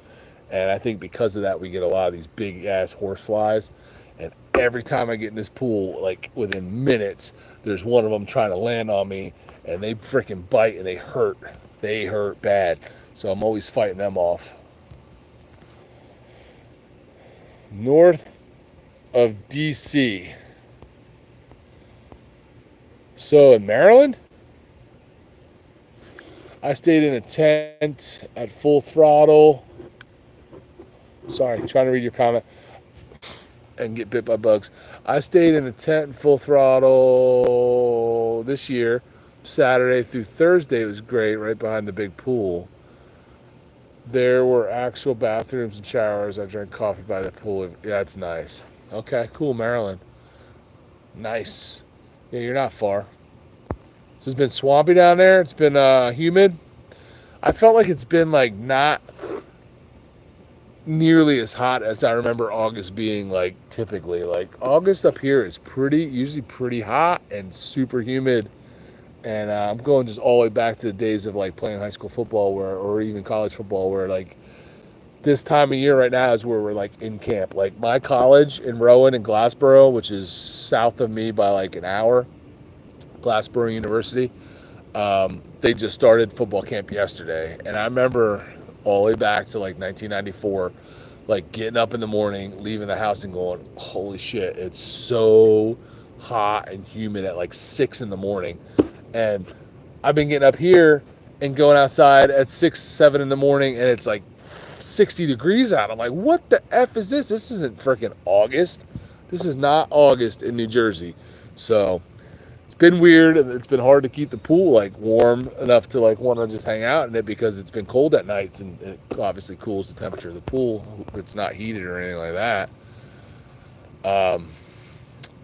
S1: And I think because of that, we get a lot of these big ass horse flies. And every time I get in this pool, like within minutes, there's one of them trying to land on me, and they freaking bite and they hurt. They hurt bad. So I'm always fighting them off. North of DC. So in Maryland, I stayed in a tent at Full Throttle. Sorry, trying to read your comment and get bit by bugs. I stayed in a tent in Full Throttle this year, Saturday through Thursday. It was great, right behind the big pool. There were actual bathrooms and showers. I drank coffee by the pool. Yeah, it's nice. Okay, cool, Maryland. Nice. Yeah, you're not far. So it's been swampy down there. It's been humid. I felt like it's been like not nearly as hot as I remember August being like typically. Like August up here is usually pretty hot and super humid. And I'm going just all the way back to the days of like playing high school football or even college football where like this time of year right now is where we're like in camp. Like my college in Rowan and Glassboro, which is south of me by like an hour, Glassboro University, they just started football camp yesterday. And I remember all the way back to like 1994, like getting up in the morning, leaving the house and going, holy shit, it's so hot and humid at like 6 in the morning. And I've been getting up here and going outside at 6, 7 in the morning, and it's like 60 degrees out. I'm like, what the F is this? This isn't freaking August. This is not August in New Jersey. So it's been weird, and it's been hard to keep the pool like warm enough to like want to just hang out in it because it's been cold at nights, and it obviously cools the temperature of the pool. It's not heated or anything like that.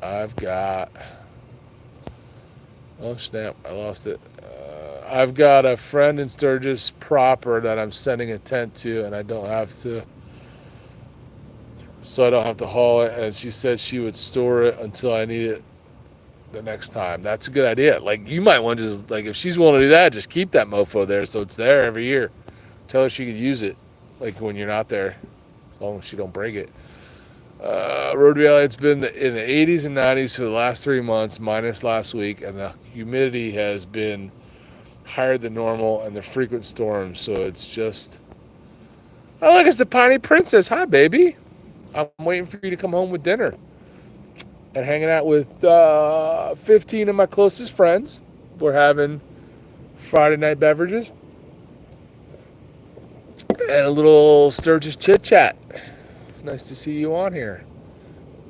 S1: I've got... Oh snap, I lost it. I've got a friend in Sturgis proper that I'm sending a tent to, and I don't have to haul it, and she said she would store it until I need it the next time. That's a good idea. Like you might want to just, like if she's willing to do that, just keep that mofo there so it's there every year. Tell her she could use it like when you're not there, as long as she don't break it. Road Reality, it's been in the 80s and 90s for the last 3 months, minus last week, and the humidity has been higher than normal and the frequent storms, so it's just... Oh, look, it's the Piney Princess. Hi, baby. I'm waiting for you to come home with dinner. And hanging out with 15 of my closest friends. We're having Friday night beverages. And a little Sturgis chit-chat. Nice to see you on here.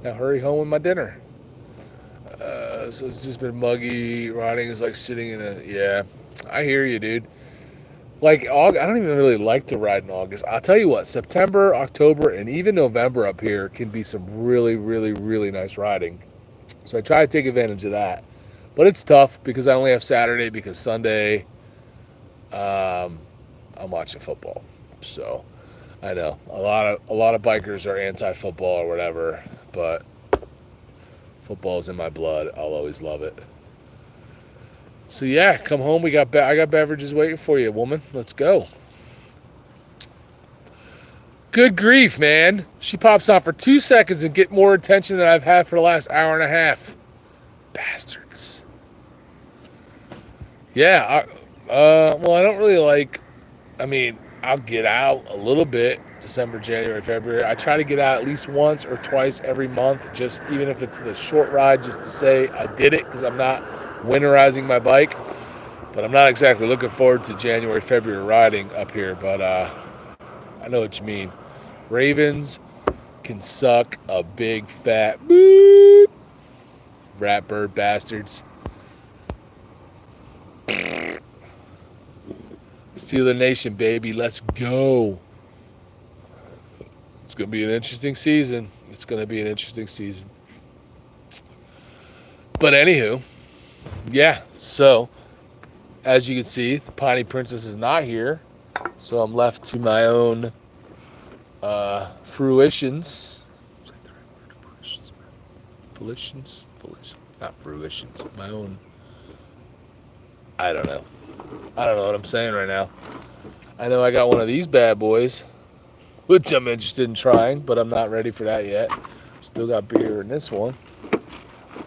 S1: Now hurry home with my dinner. So it's just been muggy. Riding is like sitting in a... Yeah, I hear you, dude. Like, August, I don't even really like to ride in August. I'll tell you what, September, October, and even November up here can be some really, really, really nice riding. So I try to take advantage of that. But it's tough because I only have Saturday because Sunday I'm watching football. So I know a lot of bikers are anti-football or whatever, but football's in my blood. I'll always love it. So yeah, come home. I got beverages waiting for you, woman. Let's go. Good grief, man. She pops on for 2 seconds and get more attention than I've had for the last hour and a half. Bastards. Yeah, Well, I don't really like. I mean, I'll get out a little bit December, January, February. I try to get out at least once or twice every month, just even if it's the short ride, just to say I did it because I'm not winterizing my bike. But I'm not exactly looking forward to January, February riding up here. But I know what you mean. Ravens can suck a big fat boop. Ratbird bastards. Steeler Nation, baby. Let's go. It's going to be an interesting season. It's going to be an interesting season. But anywho, yeah. So, as you can see, the Piney Princess is not here. So I'm left to my own fruitions. Is that the right word? Fruitions? Not fruitions. My own. I don't know. I don't know what I'm saying right now. I know I got one of these bad boys, which I'm interested in trying, but I'm not ready for that yet. Still got beer in this one.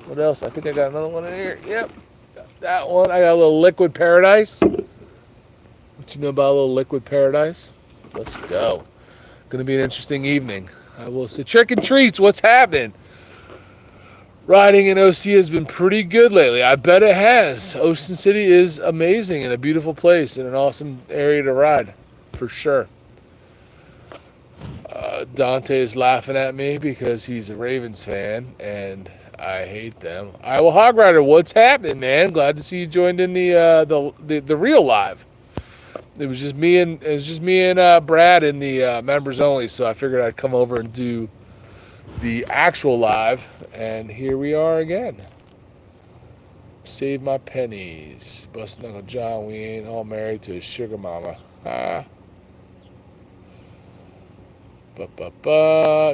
S1: What else? I think I got another one in here. Yep. Got that one. I got a little Liquid Paradise. What you know about a little Liquid Paradise? Let's go. Gonna be an interesting evening. I will say. Trick and treats. What's happening? Riding in OC has been pretty good lately. I bet it has. Ocean City is amazing and a beautiful place and an awesome area to ride, for sure. Dante is laughing at me because he's a Ravens fan and I hate them. Iowa Hog Rider, what's happening, man? Glad to see you joined in the real live. It was just me and Brad in the members only, so I figured I'd come over and do the actual live, and here we are again. Save my pennies. Bustin' Uncle John, we ain't all married to a sugar mama.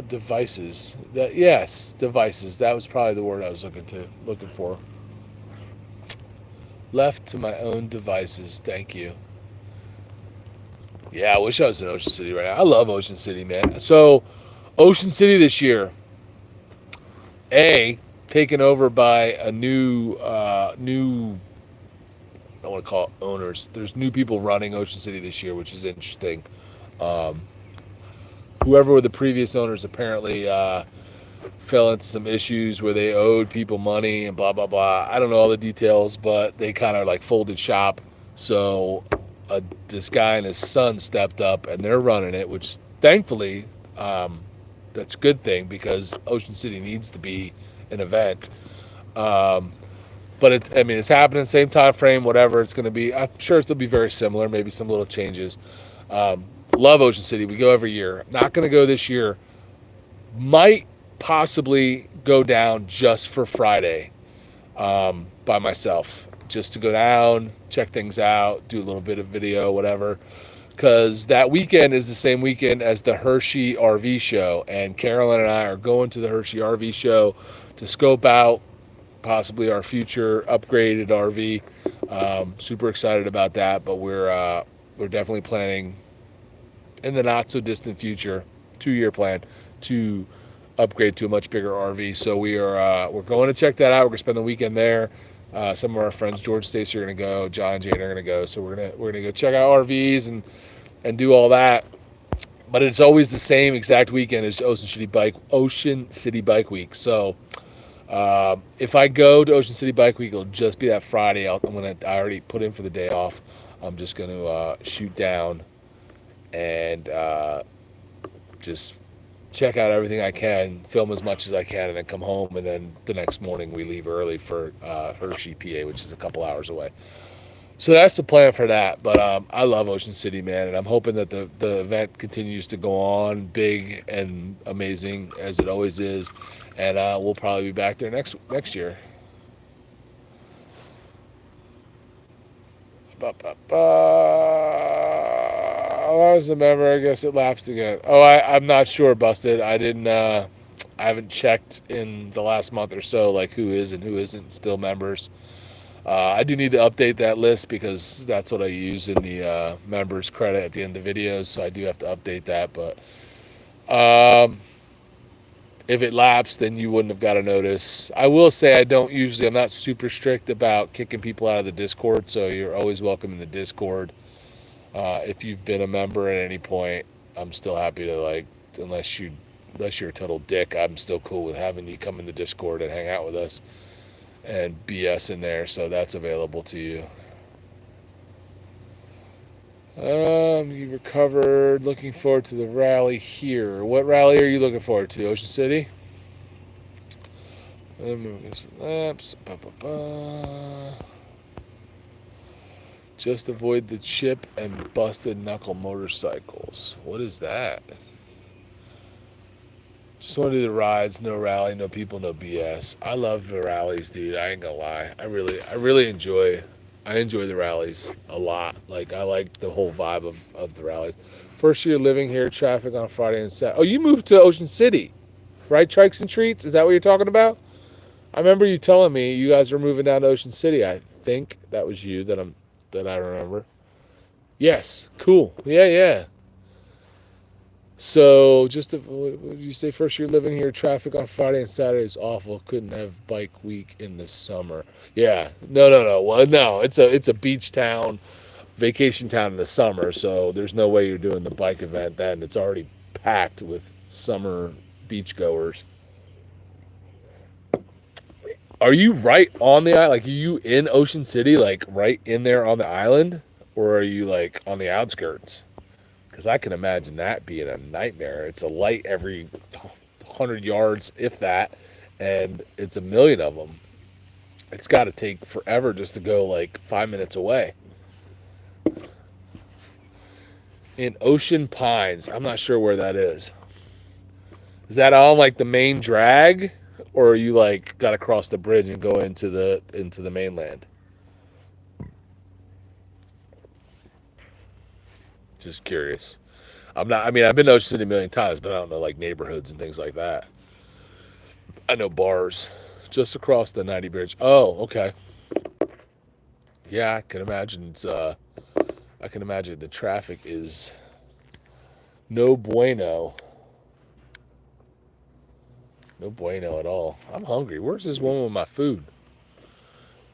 S1: Devices. Yes, devices. That was probably the word I was looking for. Left to my own devices. Thank you. Yeah, I wish I was in Ocean City right now. I love Ocean City, man. So, Ocean City this year, taken over by a new, I don't want to call it owners. There's new people running Ocean City this year, which is interesting. Whoever were the previous owners apparently fell into some issues where they owed people money and blah, blah, blah. I don't know all the details, but they kind of like folded shop. So this guy and his son stepped up and they're running it, which thankfully that's a good thing because Ocean City needs to be an event. But it's happening same time frame, whatever it's going to be. I'm sure it'll be very similar, maybe some little changes. Love Ocean City. We go every year. Not going to go this year. Might possibly go down just for Friday by myself. Just to go down, check things out, do a little bit of video, whatever. Because that weekend is the same weekend as the Hershey RV show. And Carolyn and I are going to the Hershey RV show to scope out possibly our future upgraded RV. Super excited about that. But we're definitely planning in the not so distant future, 2-year plan to upgrade to a much bigger RV. So we're going to check that out. We're gonna spend the weekend there. Some of our friends, George and Stacy, are gonna go. John and Jane are gonna go. So we're gonna go check out RVs and do all that. But it's always the same exact weekend as Ocean City Bike Week. So if I go to Ocean City Bike Week, it'll just be that Friday. I already put in for the day off. I'm just gonna shoot down and just check out everything I can, film as much as I can, and then come home. And then the next morning we leave early for Hershey, PA, which is a couple hours away. So that's the plan for that. But I love Ocean City, man, and I'm hoping that the event continues to go on big and amazing as it always is. And we'll probably be back there next year. I was a member. I guess it lapsed again. Oh, I'm not sure, Busted. I haven't checked in the last month or so, like who is and who isn't still members. I do need to update that list because that's what I use in the members credit at the end of the videos. So I do have to update that. But If it lapsed, then you wouldn't have got a notice. I will say I'm not super strict about kicking people out of the Discord, so you're always welcome in the Discord. If you've been a member at any point, I'm still happy to, like, unless you're a total dick, I'm still cool with having you come in the Discord and hang out with us and BS in there, so that's available to you. You recovered. Looking forward to the rally here. What rally are you looking forward to? Ocean City? Laps. Just avoid the chip and busted knuckle motorcycles. What is that? Just want to do the rides, no rally, no people, no BS. I love the rallies, dude. I ain't gonna lie. I really enjoy. I enjoy the rallies a lot. Like, I like the whole vibe of the rallies. First year living here, traffic on Friday and Saturday. Oh, you moved to Ocean City, right? Trikes and Treats. Is that what you're talking about? I remember you telling me you guys were moving down to Ocean City. I think that was you that I remember. Yes, cool. Yeah. So, what did you say? First year living here, traffic on Friday and Saturday is awful. Couldn't have bike week in the summer. Yeah, no. Well, no, it's a beach town, vacation town in the summer. So there's no way you're doing the bike event then. It's already packed with summer beachgoers. Are you right on the island? Like, are you in Ocean City, like right in there on the island, or are you like on the outskirts? Because I can imagine that being a nightmare. It's a light every 100 yards, if that, and it's a million of them. It's got to take forever just to go like 5 minutes away. In Ocean Pines, I'm not sure where that is. Is that on like the main drag, or are you like got to cross the bridge and go into the mainland? Just curious. I've been to Ocean City a million times, but I don't know like neighborhoods and things like that. I know bars just across the 90 bridge. Oh, okay. Yeah, I can imagine the traffic is no bueno. No bueno at all. I'm hungry. Where's this woman with my food?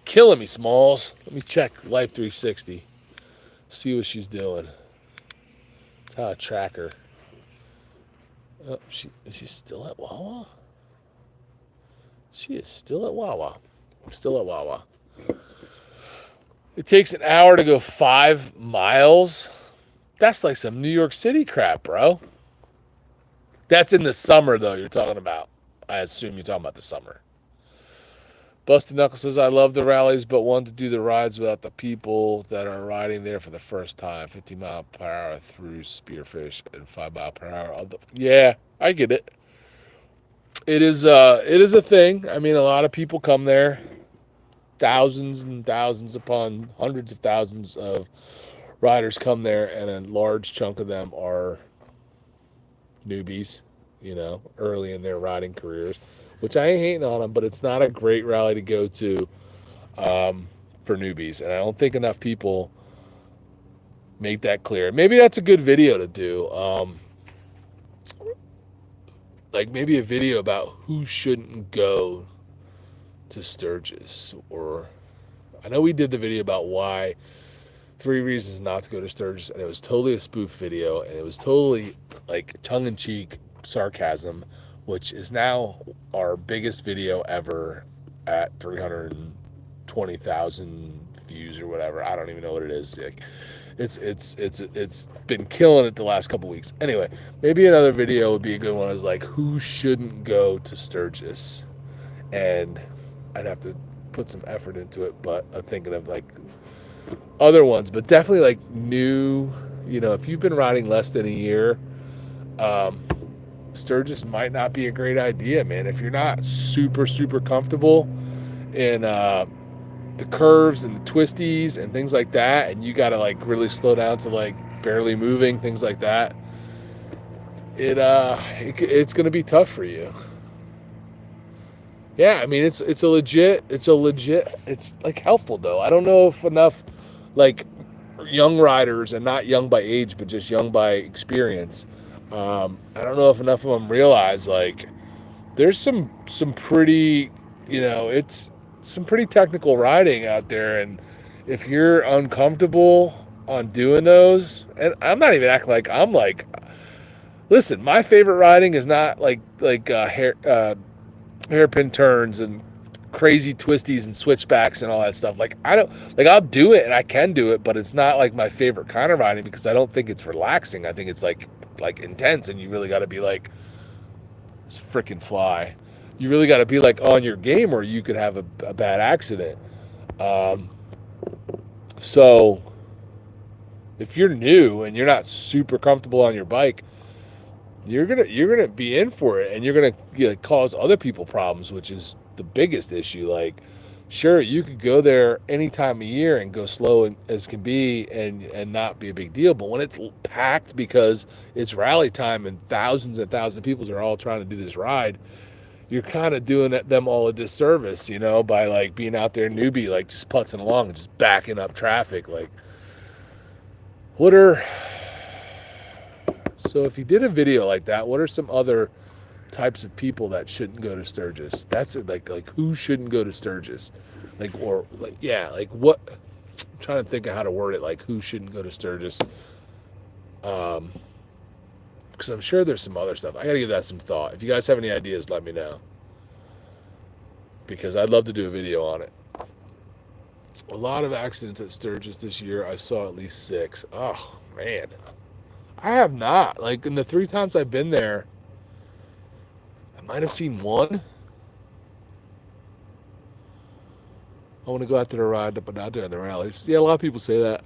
S1: Killing me, Smalls. Let me check Life 360. See what she's doing. That's how I track her. Oh, is she still at Wawa? She is still at Wawa. I'm still at Wawa. It takes an hour to go 5 miles. That's like some New York City crap, bro. That's in the summer, though, you're talking about. I assume you're talking about the summer. Busted Knuckle says, I love the rallies, but want to do the rides without the people that are riding there for the first time. 50 mile per hour through Spearfish and 5 mile per hour. Yeah, I get it. It is a thing. I mean, a lot of people come there. Thousands and thousands upon hundreds of thousands of riders come there, and a large chunk of them are newbies, early in their riding careers, which I ain't hating on them, but it's not a great rally to go to for newbies, and I don't think enough people make that clear. Maybe that's a good video to do, like maybe a video about who shouldn't go to Sturgis, or I know we did the video about 3 reasons not to go to Sturgis, and it was totally a spoof video, and it was totally like tongue-in-cheek sarcasm, which is now our biggest video ever at 320,000 views or whatever. I don't even know what it is. Like, it's been killing it the last couple weeks. Anyway, maybe another video would be a good one. Is like who shouldn't go to Sturgis, and I'd have to put some effort into it, but I'm thinking of like other ones, but definitely like new, if you've been riding less than a year, Sturgis might not be a great idea, man. If you're not super, super comfortable in the curves and the twisties and things like that, and you got to like really slow down to like barely moving, things like that, it's going to be tough for you. Yeah, I mean, it's like helpful though. I don't know if enough like young riders, and not young by age, but just young by experience. I don't know if enough of them realize like there's some pretty, it's some pretty technical riding out there, and if you're uncomfortable on doing those, and I'm not even acting like I'm like, listen, my favorite riding is not like hairpin turns and crazy twisties and switchbacks and all that stuff. Like I don't like I'll do it and I can do it, but it's not like my favorite kind of riding because I don't think it's relaxing. I think it's like intense, and you really got to be like this freaking fly. You really got to be like on your game, or you could have a bad accident. So if you're new and you're not super comfortable on your bike, you're gonna be in for it, and you're gonna cause other people problems, which is the biggest issue. Like, sure, you could go there any time of year and go slow as can be, and not be a big deal. But when it's packed because it's rally time and thousands of people are all trying to do this ride, you're kind of doing them all a disservice, by like being out there newbie, like just putzing along and just backing up traffic. Like, so if you did a video like that, what are some other types of people that shouldn't go to Sturgis? That's it, like who shouldn't go to Sturgis? Like what? I'm trying to think of how to word it. Like, who shouldn't go to Sturgis? Because I'm sure there's some other stuff. I gotta give that some thought. If you guys have any ideas, let me know, because I'd love to do a video on it. A lot of accidents at Sturgis this year. I saw at least 6. Oh man, I have not. Like, in the 3 times I've been there, I might have seen 1. I want to go out there to ride, but not during the rallies. Yeah, a lot of people say that.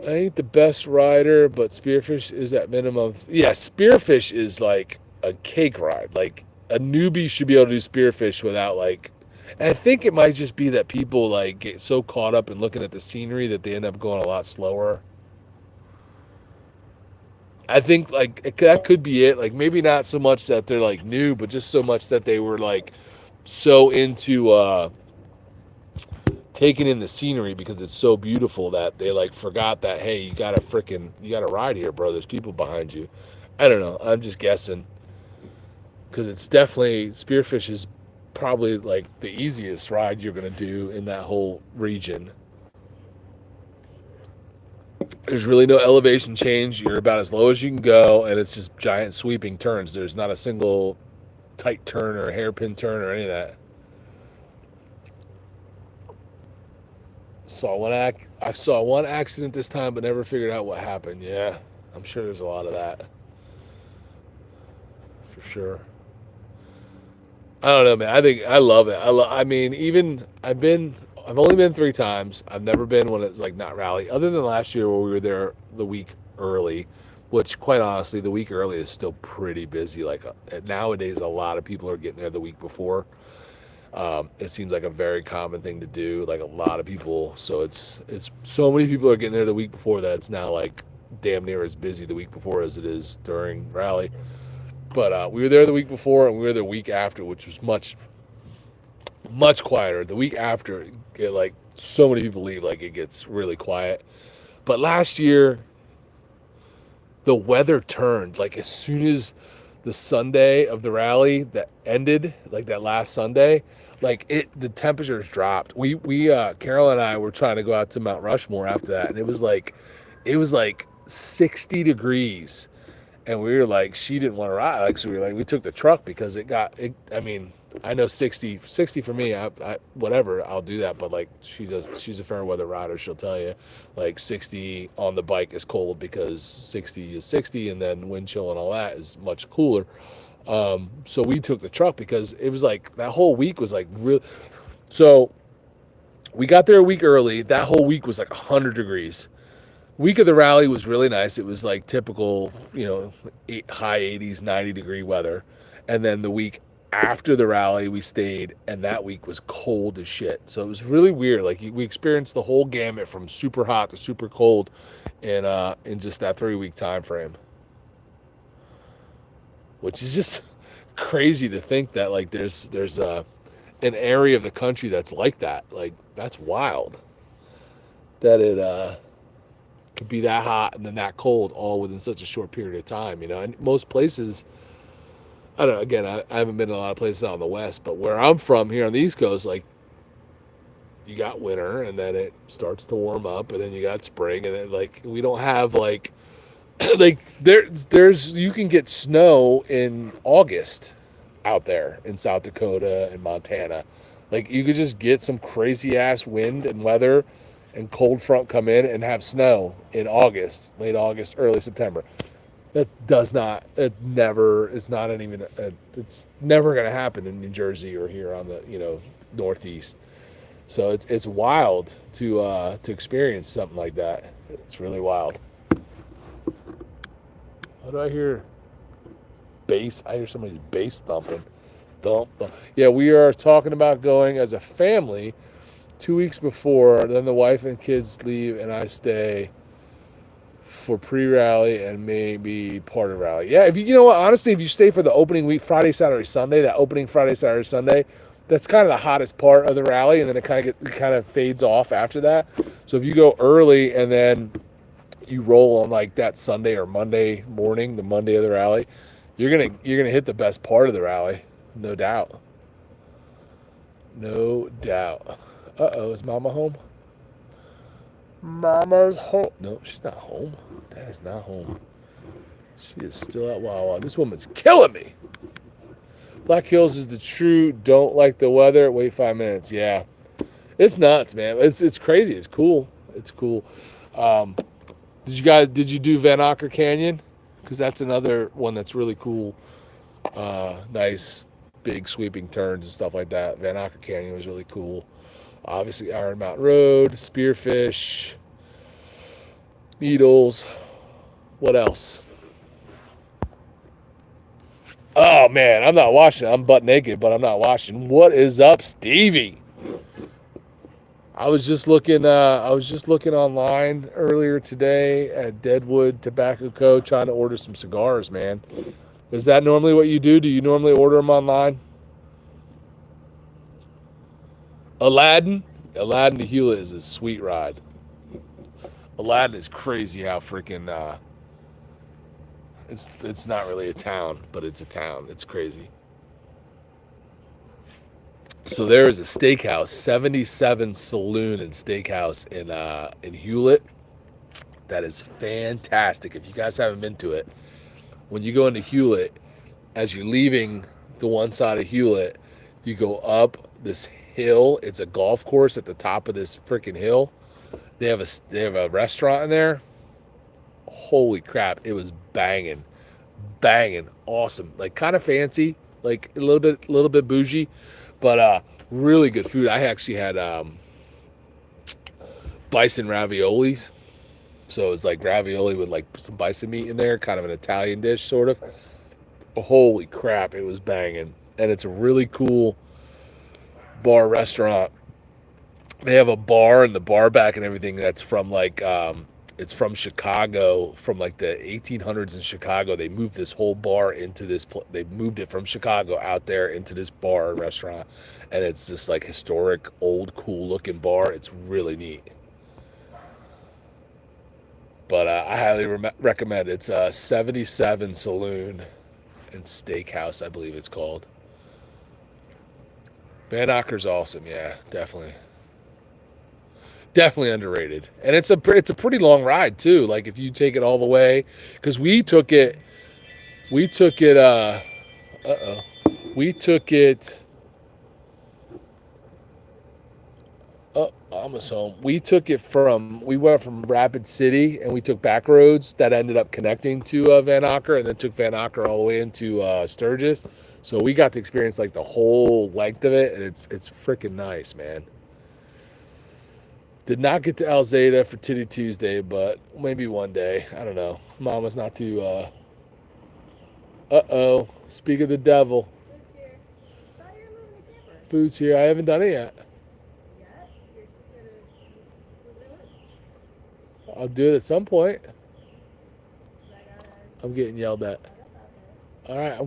S1: I ain't the best rider, but Spearfish is at minimum. Yeah, Spearfish is like a cake ride. Like, a newbie should be able to do Spearfish without like. And I think it might just be that people like get so caught up in looking at the scenery that they end up going a lot slower. I think like that could be it. Like, maybe not so much that they're like new, but just so much that they were like so into taking in the scenery because it's so beautiful that they like forgot that, hey, you gotta ride here, bro. There's people behind you. I don't know. I'm just guessing, because it's definitely, Spearfish is probably like the easiest ride you're gonna do in that whole region. There's really no elevation change. You're about as low as you can go, and it's just giant sweeping turns. There's not a single tight turn or hairpin turn or any of that. I saw one accident this time, but never figured out what happened. Yeah, I'm sure there's a lot of that. For sure. I don't know, man. I love it. I've only been 3 times. I've never been when it's like not rally, other than last year where we were there the week early, which quite honestly, the week early is still pretty busy. Like, nowadays, a lot of people are getting there the week before. It seems like a very common thing to do, like a lot of people. So it's so many people are getting there the week before that it's now like damn near as busy the week before as it is during rally. But we were there the week before, and we were there the week after, which was much quieter. The week after, like, so many people leave, like, it gets really quiet. But last year, the weather turned. Like, as soon as the Sunday of the rally that ended, like that last Sunday, like the temperatures dropped. We Carol and I were trying to go out to Mount Rushmore after that, and it was like 60 degrees, and we were like, she didn't want to ride. Like, so we took the truck because I mean, I know 60 for me, I whatever, I'll do that, but like she's a fair weather rider. She'll tell you like 60 on the bike is cold because 60 is 60, and then wind chill and all that is much cooler. So we took the truck because it was like that whole week was like real. So we got there a week early. That whole week was like 100 degrees. Week of the rally was really nice. It was like typical, high 80s, 90 degree weather. And then the week after the rally, we stayed, and that week was cold as shit. So it was really weird. Like, we experienced the whole gamut from super hot to super cold in just that 3-week time frame. Which is just crazy to think that like there's an area of the country that's like that. Like, that's wild. That it could be that hot and then that cold all within such a short period of time, And most places, I don't know. Again, I haven't been to a lot of places out in the West, but where I'm from here on the East Coast, like you got winter and then it starts to warm up and then you got spring and then like we don't have like like there's you can get snow in August out there in South Dakota and Montana. Like you could just get some crazy ass wind and weather and cold front come in and have snow in August, late August, early September. That does not. It never is not an even. It's never going to happen in New Jersey or here on the Northeast. So it's wild to experience something like that. It's really wild. How do I hear bass? I hear somebody's bass thumping. Thump, thump. Yeah, we are talking about going as a family 2 weeks before. Then the wife and kids leave, and I stay for pre-rally and maybe part of rally. Yeah, if you know what, honestly, if you stay for the opening week, Friday, Saturday, Sunday, that opening Friday, Saturday, Sunday, that's kind of the hottest part of the rally, and then it kind of fades off after that. So if you go early and then you roll on like that Sunday or Monday morning, the Monday of the rally, you're gonna hit the best part of the rally, no doubt. No doubt. Is Mama home? Mama's home. No, she's not home. Dad is not home. She is still at Wawa. This woman's killing me. Black Hills is the true don't like the weather. Wait 5 minutes. Yeah. It's nuts, man. It's crazy. It's cool. It's cool. Did you do Van Acker Canyon? Because that's another one that's really cool. Nice, big sweeping turns and stuff like that. Van Acker Canyon was really cool. Obviously, Iron Mountain Road, Spearfish, Needles. What else? Oh man, I'm not watching. I'm butt naked, but I'm not watching. What is up, Stevie? I was just looking online earlier today at Deadwood Tobacco Co. trying to order some cigars. Man, is that normally what you do? Do you normally order them online? Aladdin to Hewlett is a sweet ride. Aladdin is crazy how freaking it's not really a town, but it's a town. It's crazy. So there is a steakhouse, 77 Saloon and Steakhouse in Hewlett. That is fantastic. If you guys haven't been to it, when you go into Hewlett, as you're leaving the one side of Hewlett, you go up this hill. It's a golf course at the top of this freaking hill. They have a restaurant in there. Holy crap, it was banging, awesome. Like kind of fancy, like a little bit bougie, but really good food. I actually had bison raviolis. So it was like ravioli with like some bison meat in there, kind of an Italian dish sort of. Holy crap, it was banging. And it's a really cool bar restaurant. They have a bar and the bar back and everything that's from like it's from Chicago, from like the 1800s in Chicago. They moved this whole bar into this they moved it from Chicago out there into this bar and restaurant, and it's this like historic old cool looking bar. It's really neat. But I highly recommend it. It's 77 Saloon and Steakhouse, I believe it's called. Van Acker's awesome, yeah, definitely underrated. And it's a pretty long ride too. Like if you take it all the way, because we took it. Oh, almost home. We went from Rapid City and we took back roads that ended up connecting to Van Acker, and then took Van Acker all the way into Sturgis. So we got to experience like the whole length of it, and it's freaking nice, man. Did not get to Alzada for Titty Tuesday, but maybe one day. I don't know. Mama's not too. Speak of the devil. Food's here. I haven't done it yet. I'll do it at some point. I'm getting yelled at. All right,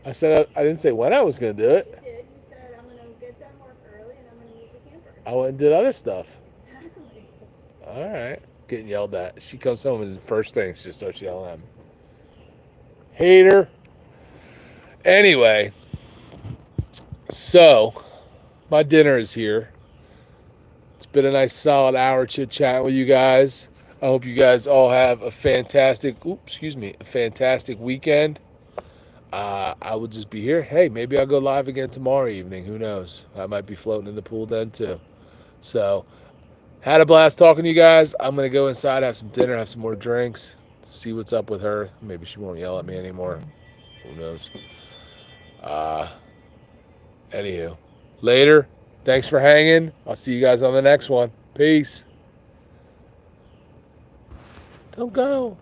S1: I said I didn't say when I was going to do it.
S2: You did. You said I'm going to get done work early and I'm going to move the camper.
S1: I went and did other stuff.
S2: Exactly.
S1: All right, getting yelled at. She comes home and the first thing she just starts yelling at me. Hater. Anyway, so my dinner is here. It's been a nice solid hour chit chat with you guys. I hope you guys all have a fantastic, a fantastic weekend. I will just be here. Hey, maybe I'll go live again tomorrow evening. Who knows? I might be floating in the pool then too. So, had a blast talking to you guys. I'm going to go inside, have some dinner, have some more drinks, see what's up with her. Maybe she won't yell at me anymore. Who knows? Anywho, later. Thanks for hanging. I'll see you guys on the next one. Peace. Don't go.